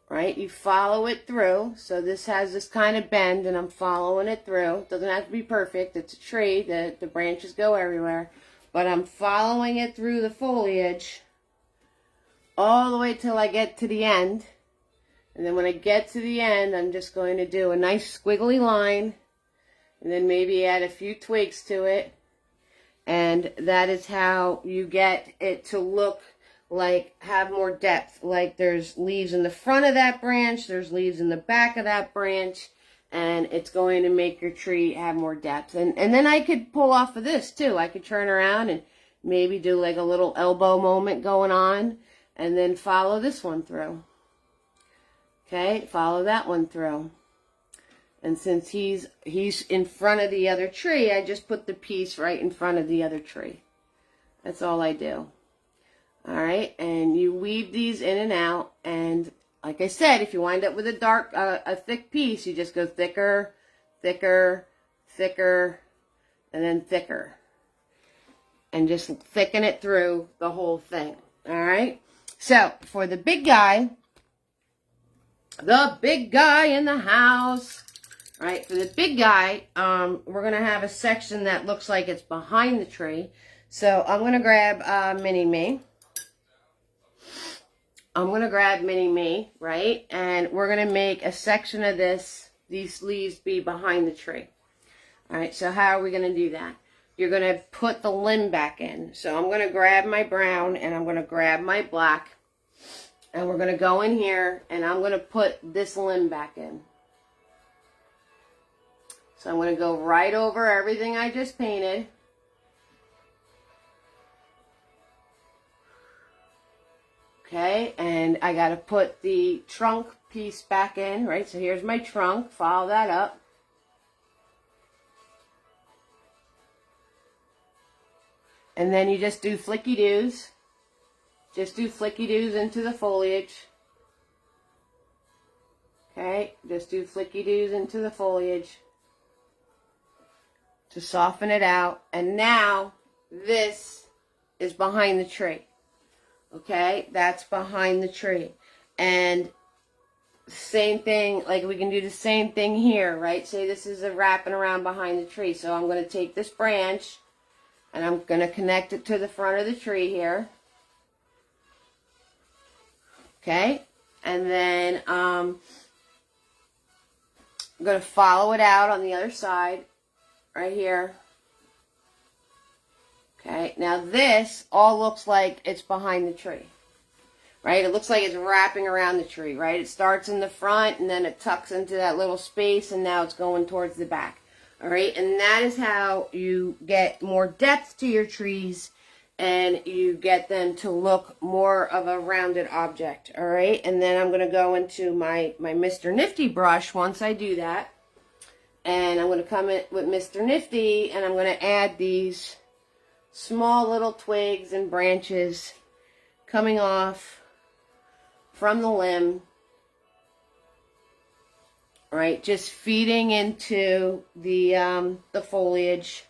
Right, you follow it through. So this has this kind of bend, and I'm following it through. It doesn't have to be perfect. It's a tree. The branches go everywhere. But I'm following it through the foliage all the way till I get to the end. And then when I get to the end, I'm just going to do a nice squiggly line, and then maybe add a few twigs to it. And that is how you get it to look like, have more depth. Like there's leaves in the front of that branch, there's leaves in the back of that branch, and it's going to make your tree have more depth. And then I could pull off of this too. I could turn around and maybe do like a little elbow moment going on, and then follow this one through. Okay, follow that one through. And since he's in front of the other tree, I just put the piece right in front of the other tree. That's all I do. All right, and you weave these in and out, and like I said, if you wind up with a dark, a thick piece, you just go thicker, thicker, thicker, and then thicker, and just thicken it through the whole thing. All right, so for the big guy in the house, all right, for the big guy, we're going to have a section that looks like it's behind the tree. So I'm going to grab Mini-Me. I'm going to grab Mini-Me, right? And we're going to make a section of these leaves be behind the tree. All right, so how are we going to do that? You're going to put the limb back in. So I'm going to grab my brown and I'm going to grab my black. And we're going to go in here and I'm going to put this limb back in. So I'm going to go right over everything I just painted. Okay, and I got to put the trunk piece back in, right? So here's my trunk. Follow that up. And then you just do flicky-doos. Just do flicky-doos into the foliage. Okay, just do flicky-doos into the foliage to soften it out. And now this is behind the tree. Okay, that's behind the tree. And same thing, like we can do the same thing here, right? Say this is a wrapping around behind the tree. So I'm going to take this branch and I'm going to connect it to the front of the tree here. Okay, and then I'm going to follow it out on the other side, right here. Okay, now this all looks like it's behind the tree, right? It looks like it's wrapping around the tree, right? It starts in the front and then it tucks into that little space and now it's going towards the back. All right, and that is how you get more depth to your trees and you get them to look more of a rounded object. All right, and then I'm going to go into my Mr. Nifty brush once I do that. And I'm going to come in with Mr. Nifty and I'm going to add these small little twigs and branches coming off from the limb. Right, just feeding into the foliage,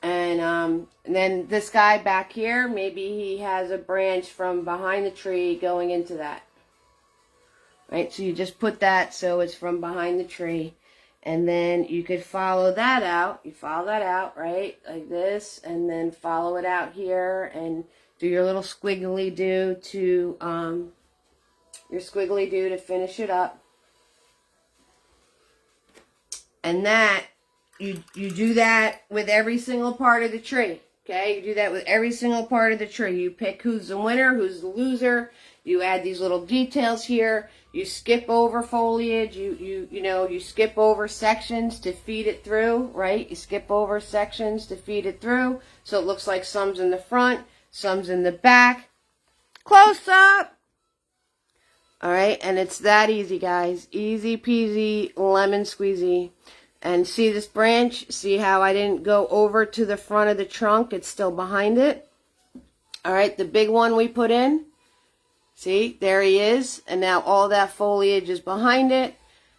and then this guy back here, maybe he has a branch from behind the tree going into that. Right, so you just put that so it's from behind the tree, and then you could follow that out. You follow that out, right, like this, and then follow it out here, and do your little squiggly do to finish it up. And that, you do that with every single part of the tree, okay? You do that with every single part of the tree. You pick who's the winner, who's the loser. You add these little details here. You skip over foliage. You skip over sections to feed it through, right? You skip over sections to feed it through. So it looks like some's in the front, some's in the back. Close up! All right, and it's that easy, guys. Easy peasy, lemon squeezy. And see this branch? See how I didn't go over to the front of the trunk? It's still behind it. All right, the big one we put in. See, there he is. And now all that foliage is behind it.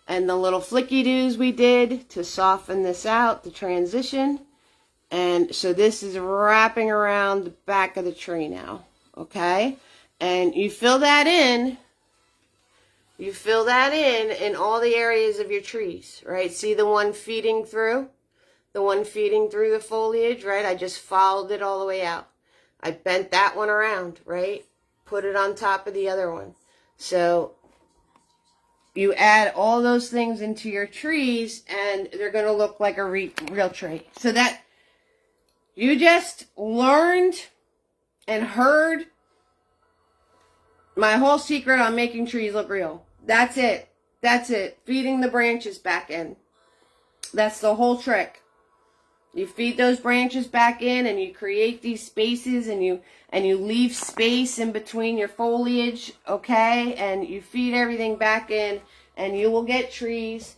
And the little flicky-doos we did to soften this out, the transition. And so this is wrapping around the back of the tree now. Okay? And you fill that in. You fill that in all the areas of your trees, right? See the one feeding through? The one feeding through the foliage, right? I just followed it all the way out. I bent that one around, right? Put it on top of the other one. So you add all those things into your trees and they're going to look like a real tree. So that you just learned and heard my whole secret on making trees look real. That's it. That's it. Feeding the branches back in. That's the whole trick. You feed those branches back in and you create these spaces and you leave space in between your foliage, okay? And you feed everything back in and you will get trees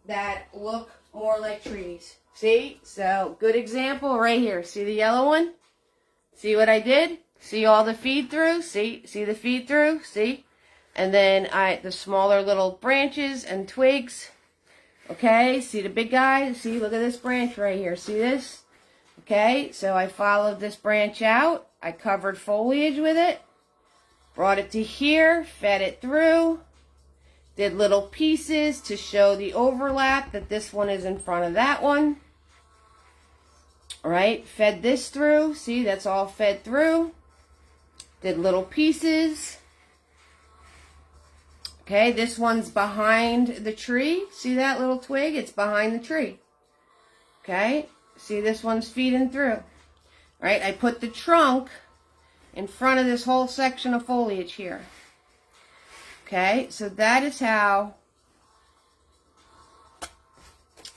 that look more like trees. See? So, good example right here. See the yellow one? See what I did? See all the feed through? See the feed through? See? And then the smaller little branches and twigs. Okay, see the big guy? See, look at this branch right here. See this? Okay, so I followed this branch out. I covered foliage with it. Brought it to here, fed it through. Did little pieces to show the overlap that this one is in front of that one. All right, fed this through. See, that's all fed through. Did little pieces. Okay, this one's behind the tree. See that little twig? It's behind the tree. Okay, see this one's feeding through. All right, I put the trunk in front of this whole section of foliage here. Okay, so that is how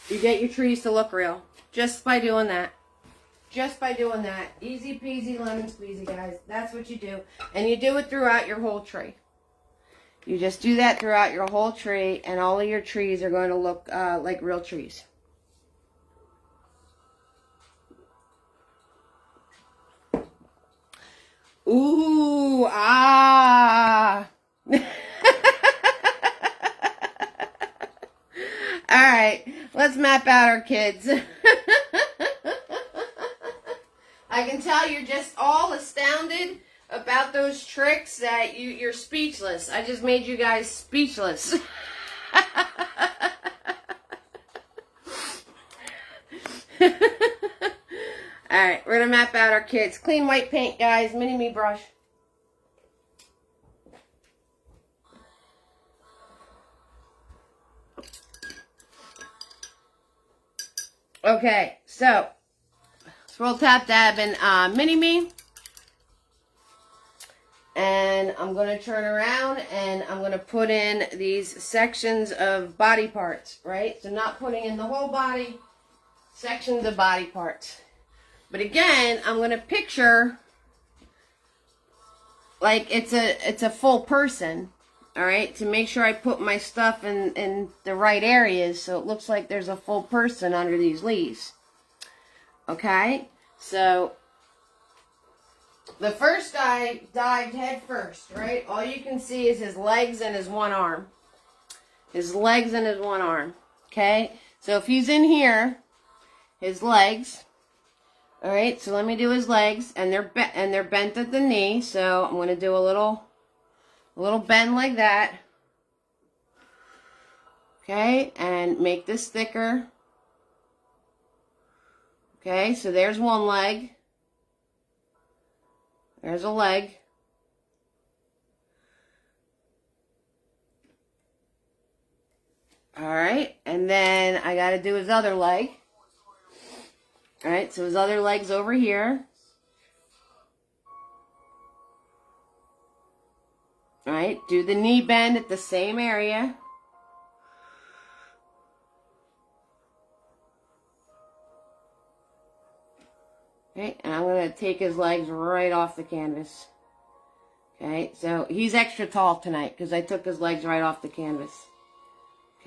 You get your trees to look real. Just by doing that. Just by doing that. Easy peasy lemon squeezy, guys. That's what you do. And you do it throughout your whole tree. You just do that throughout your whole tree, and all of your trees are going to look like real trees. Ooh, ah. All right, let's map out our kids. I can tell you're just all astounded about those tricks that you're speechless. I just made you guys speechless. Alright, we're going to map out our kids. Clean white paint, guys. Mini-me brush. Okay, so swirl tap dab and mini-me. And I'm going to turn around and I'm going to put in these sections of body parts, right? So not putting in the whole body, sections of body parts. But again, I'm going to picture like it's a full person, all right? To make sure I put my stuff in the right areas so it looks like there's a full person under these leaves. Okay? So the first guy dived head first, right? All you can see is his legs and his one arm. His legs and his one arm. Okay? So if he's in here, his legs. All right, so let me do his legs, and they're bent at the knee. So I'm going to do a little bend like that. Okay, and make this thicker. Okay, so there's one leg. There's a leg. All right, and then I got to do his other leg. All right, so his other leg's over here. All right, do the knee bend at the same area. Okay, and I'm going to take his legs right off the canvas. Okay, so he's extra tall tonight because I took his legs right off the canvas.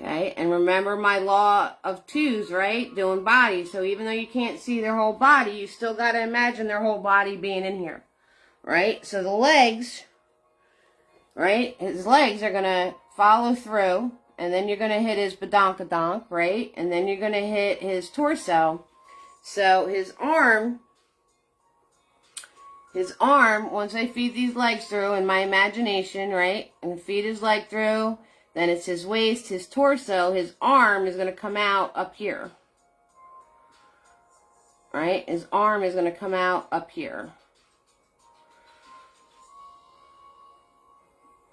Okay, and remember my law of twos, right? Doing body. So even though you can't see their whole body, you still got to imagine their whole body being in here. Right? So the legs, right? His legs are going to follow through. And then you're going to hit his badonkadonk, right? And then you're going to hit his torso. So his arm, once I feed these legs through in my imagination, right? And feed his leg through. Then it's his waist, his torso, his arm is going to come out up here. Right? His arm is going to come out up here.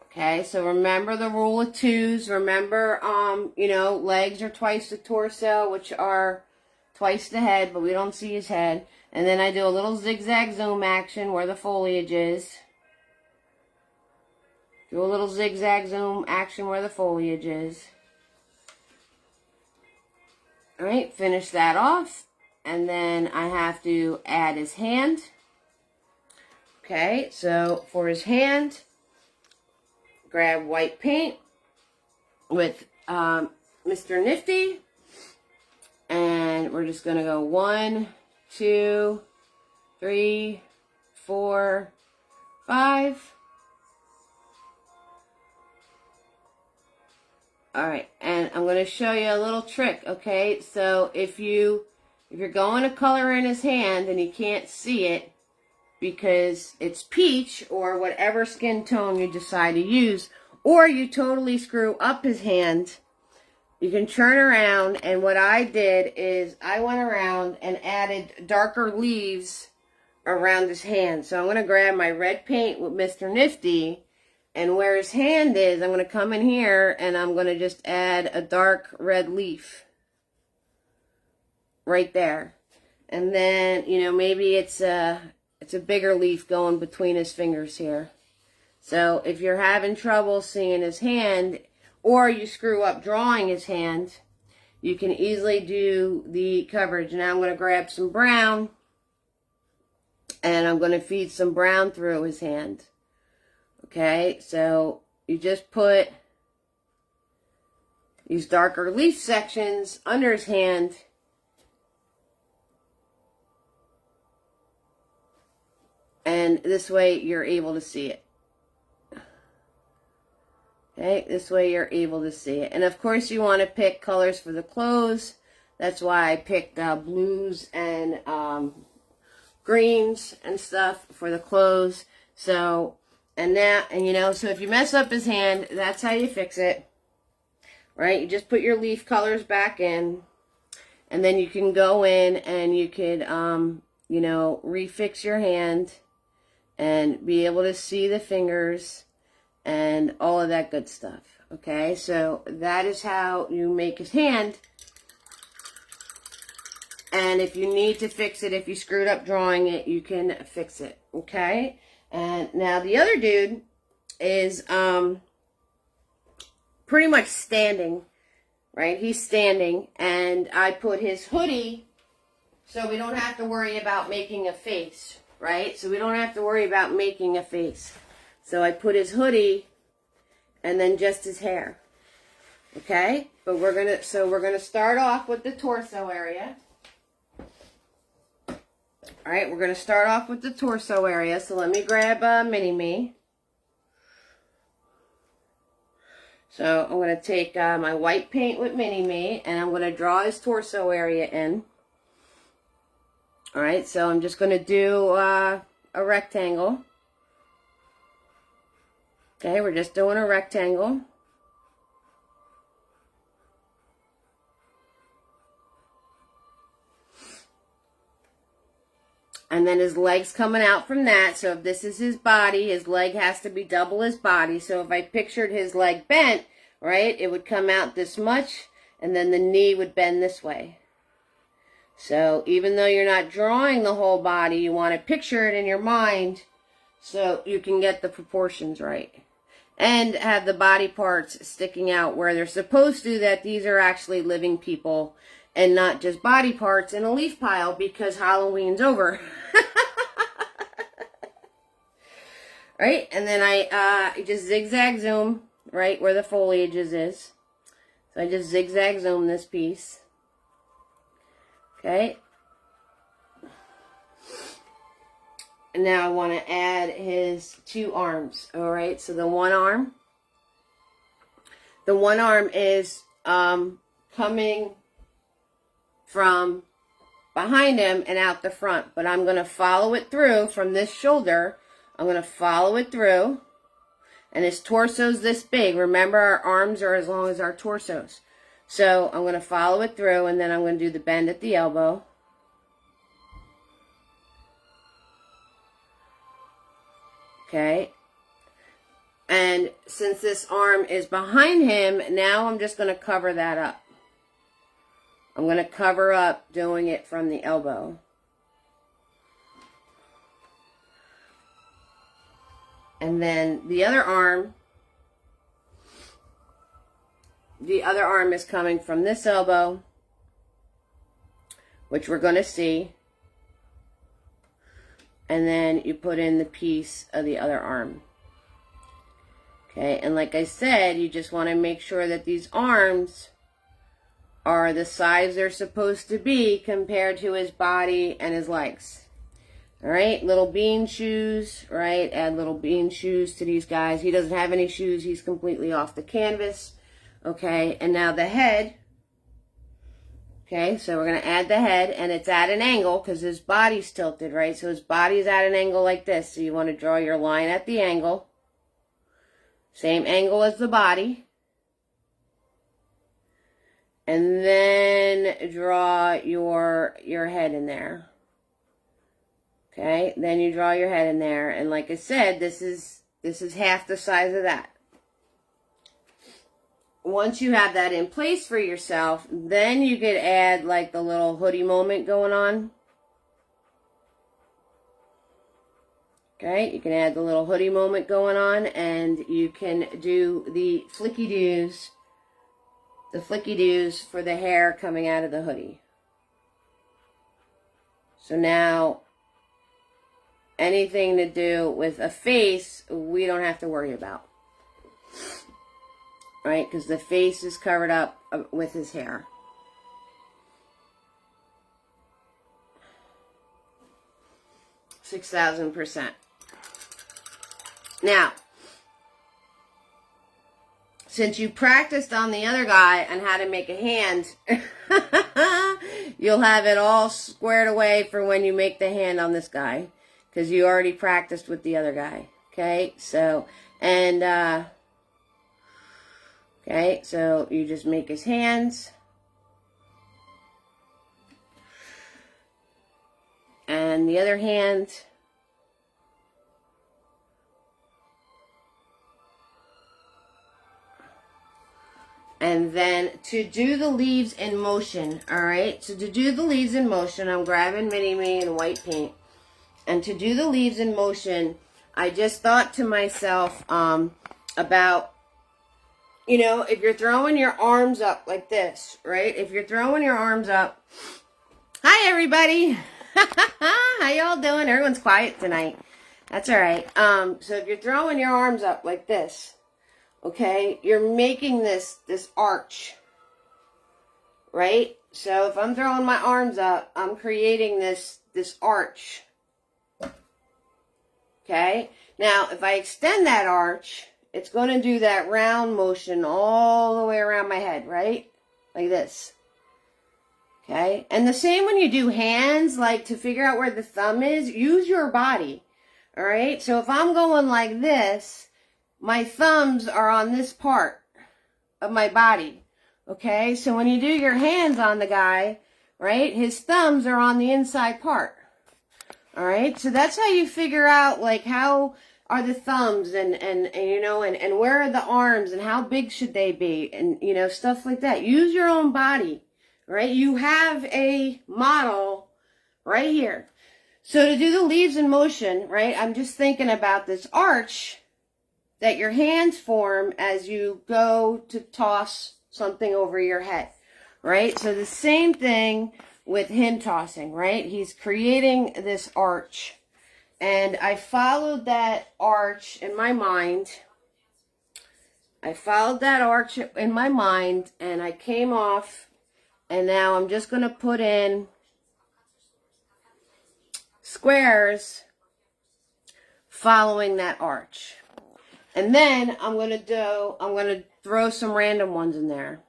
Okay, so remember the rule of twos. Remember, legs are twice the torso, which are twice the head, but we don't see his head. And then I do a little zigzag zoom action where the foliage is. Do a little zigzag zoom action where the foliage is. Alright, finish that off. And then I have to add his hand. Okay, so for his hand, grab white paint with Mr. Nifty. And we're just going to go 1, 2, 3, 4, 5. Alright, and I'm going to show you a little trick, okay? So if you're going to color in his hand and you can't see it because it's peach or whatever skin tone you decide to use, or you totally screw up his hand, you can turn around, and what I did is I went around and added darker leaves around his hand. So I'm going to grab my red paint with Mr. Nifty. And where his hand is, I'm going to come in here and I'm going to just add a dark red leaf. Right there. And then, maybe it's a bigger leaf going between his fingers here. So if you're having trouble seeing his hand, or you screw up drawing his hand, you can easily do the coverage. Now I'm going to grab some brown, and I'm going to feed some brown through his hand. Okay, so you just put these darker leaf sections under his hand. And this way you're able to see it. Okay, this way you're able to see it. And of course you want to pick colors for the clothes. That's why I picked blues and greens and stuff for the clothes. So, and you know, so if you mess up his hand, that's how you fix it. Right? You just put your leaf colors back in. And then you can go in and you could, you know, refix your hand and be able to see the fingers and all of that good stuff. Okay, so that is how you make his hand. And if you need to fix it, if you screwed up drawing it, you can fix it. Okay, and now the other dude is pretty much standing, right? He's standing, and I put his hoodie so we don't have to worry about making a face. Right? So we don't have to worry about making a face. So I put his hoodie and then just his hair. Okay? But we're going to start off with the torso area. All right, we're going to start off with the torso area. So let me grab Mini-Me. So I'm going to take my white paint with Mini-Me and I'm going to draw his torso area in. All right, so I'm just going to do a rectangle. Okay, we're just doing a rectangle. And then his leg's coming out from that. So if this is his body, his leg has to be double his body. So if I pictured his leg bent, right, it would come out this much, and then the knee would bend this way. So even though you're not drawing the whole body, you want to picture it in your mind so you can get the proportions right. And have the body parts sticking out where they're supposed to, that these are actually living people and not just body parts in a leaf pile because Halloween's over. Right? And then I just zigzag zoom right where the foliages is. So I just zigzag zoom this piece. Okay. And now I want to add his two arms. All right. So the one arm is coming from behind him and out the front. But I'm going to follow it through from this shoulder. I'm going to follow it through. And his torso's this big. Remember, our arms are as long as our torsos. So I'm going to follow it through, and then I'm going to do the bend at the elbow. Okay. And since this arm is behind him, now I'm just going to cover that up. I'm going to cover up doing it from the elbow. And then the other arm is coming from this elbow, which we're going to see. And then you put in the piece of the other arm. Okay, and like I said, you just want to make sure that these arms are the size they're supposed to be compared to his body and his legs. All right, little bean shoes, right? Add little bean shoes to these guys. He doesn't have any shoes. He's completely off the canvas. Okay, and now the head. Okay, so we're going to add the head, and it's at an angle because his body's tilted, right? So his body's at an angle like this. So you want to draw your line at the angle. Same angle as the body. And then draw your head in there. Okay, then you draw your head in there. And like I said, this is half the size of that. Once you have that in place for yourself, then you could add like the little hoodie moment going on. Okay, you can add the little hoodie moment going on, and you can do the flicky doos the flicky-doos for the hair coming out of the hoodie. So now, anything to do with a face, we don't have to worry about. Right? Because the face is covered up with his hair. $6,000%. Now, since you practiced on the other guy on how to make a hand, you'll have it all squared away for when you make the hand on this guy. Because you already practiced with the other guy. Okay, so, and, okay, so you just make his hands. And the other hand. And then to do the leaves in motion, alright? So to do the leaves in motion, I'm grabbing Mini-Me in white paint. And to do the leaves in motion, I just thought to myself about, you know, if you're throwing your arms up like this, right? If you're throwing your arms up. Hi, everybody. How y'all doing? Everyone's quiet tonight. That's alright. So if you're throwing your arms up like this, okay, you're making this arch, right? So if I'm throwing my arms up, I'm creating this arch. Okay, now if I extend that arch, it's going to do that round motion all the way around my head, right? Like this. Okay, and the same when you do hands, like to figure out where the thumb is, use your body. All right, so if I'm going like this, my thumbs are on this part of my body. Okay, so when you do your hands on the guy, right, his thumbs are on the inside part. All right, so that's how you figure out, like, how are the thumbs and you know, and where are the arms and how big should they be and, you know, stuff like that. Use your own body, right? You have a model right here. So to do the leaves in motion, right, I'm just thinking about this arch that your hands form as you go to toss something over your head, right? So the same thing with him tossing, right? He's creating this arch. And I followed that arch in my mind. I followed that arch in my mind, and I came off, and now I'm just going to put in squares following that arch. And then I'm going to throw some random ones in there.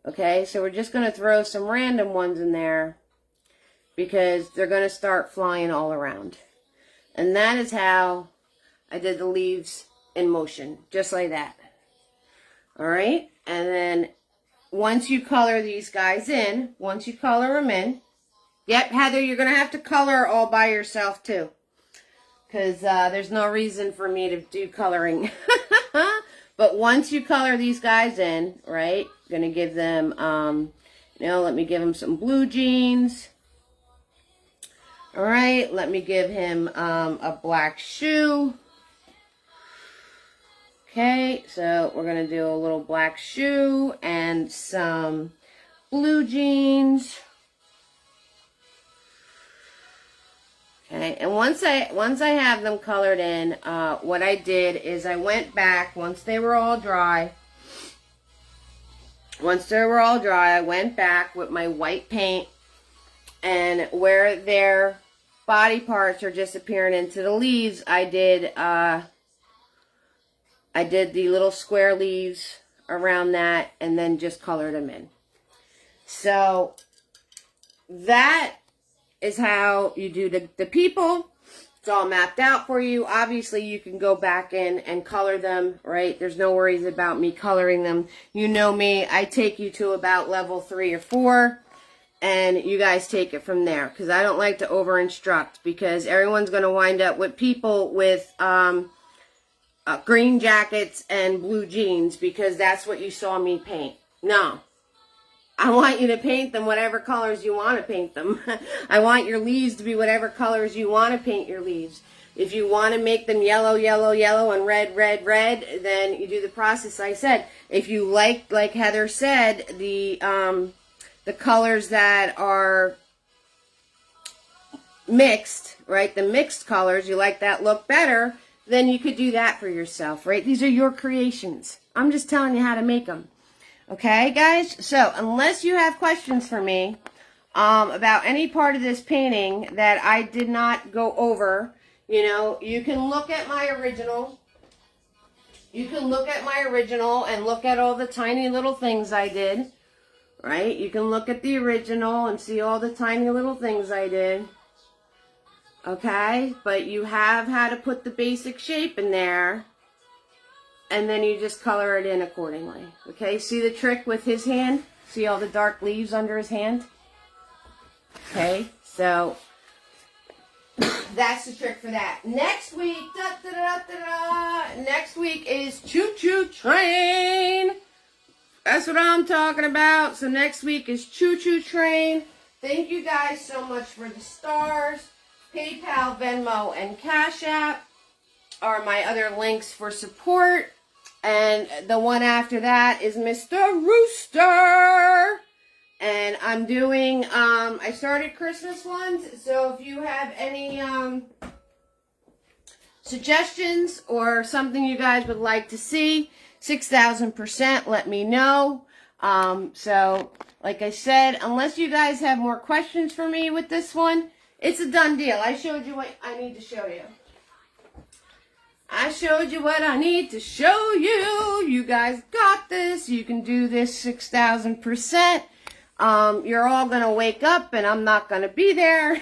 Okay, so we're just going to throw some random ones in there because they're going to start flying all around. And that is how I did the leaves in motion, just like that. All right, and then once you color these guys in, once you color them in, yep, Heather, you're going to have to color all by yourself too, because there's no reason for me to do coloring. But once you color these guys in, right, you're going to give them, you know, let me give him some blue jeans. All right, let me give him a black shoe. Okay, so we're going to do a little black shoe and some blue jeans. Okay, and once I have them colored in, what I did is I went back once they were all dry. I went back with my white paint, and where their body parts are disappearing into the leaves, I did the little square leaves around that, and then just colored them in. So that is how you do the people. It's all mapped out for you. Obviously, you can go back in and color them, right? There's no worries about me coloring them. You know me, I take you to about level 3 or 4, and you guys take it from there, because I don't like to over-instruct, because everyone's going to wind up with people with green jackets and blue jeans, because that's what you saw me paint. No. I want you to paint them whatever colors you want to paint them. I want your leaves to be whatever colors you want to paint your leaves. If you want to make them yellow, yellow, yellow, and red, red, red, then you do the process I said. If you like Heather said, the colors that are mixed, right? The mixed colors, you like that look better, then you could do that for yourself, right? These are your creations. I'm just telling you how to make them. Okay, guys? So, unless you have questions for me about any part of this painting that I did not go over, you know, you can look at my original. You can look at my original and look at all the tiny little things I did, right? You can look at the original and see all the tiny little things I did. Okay? But you have had to put the basic shape in there, and then you just color it in accordingly. Okay? See the trick with his hand? See all the dark leaves under his hand? Okay? So that's the trick for that. Next week, next week is Choo Choo Train. That's what I'm talking about. So next week is Choo Choo Train. Thank you guys so much for the stars. PayPal, Venmo, and Cash App are my other links for support. And the one after that is Mr. Rooster. And I'm doing, I started Christmas ones, so if you have any suggestions or something you guys would like to see, 6,000%, let me know. So, like I said, unless you guys have more questions for me with this one, it's a done deal. I showed you what I need to show you. I showed you what I need to show you. You guys got this. You can do this 6,000%. You're all going to wake up and I'm not going to be there.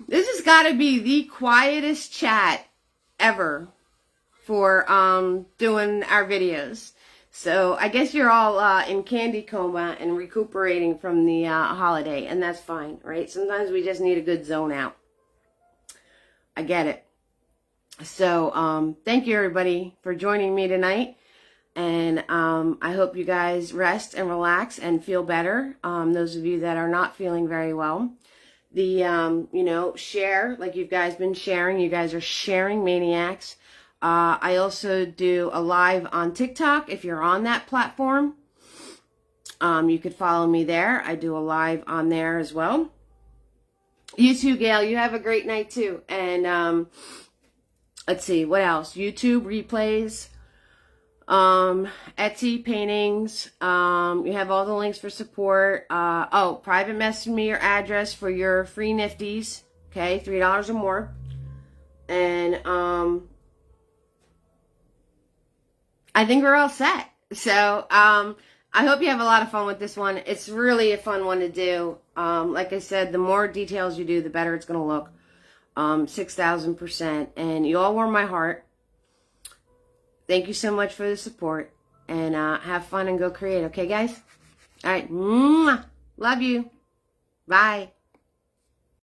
This has got to be the quietest chat ever for doing our videos. So I guess you're all in candy coma and recuperating from the holiday, and that's fine, right? Sometimes we just need a good zone out. I get it. So thank you, everybody, for joining me tonight. And I hope you guys rest and relax and feel better. Those of you that are not feeling very well. The, you know, share, like you guys been sharing. You guys are sharing maniacs. I also do a live on TikTok. If you're on that platform, you could follow me there. I do a live on there as well. You too, Gail. You have a great night too. And let's see, what else? YouTube replays. Etsy paintings. You have all the links for support. Oh, private message me your address for your free nifties. Okay, $3 or more. And I think we're all set. So I hope you have a lot of fun with this one. It's really a fun one to do. Like I said, the more details you do, the better it's gonna look. 6,000%. And you all warm my heart. Thank you so much for the support. And have fun and go create. Okay, guys? All right. Mwah. Love you. Bye.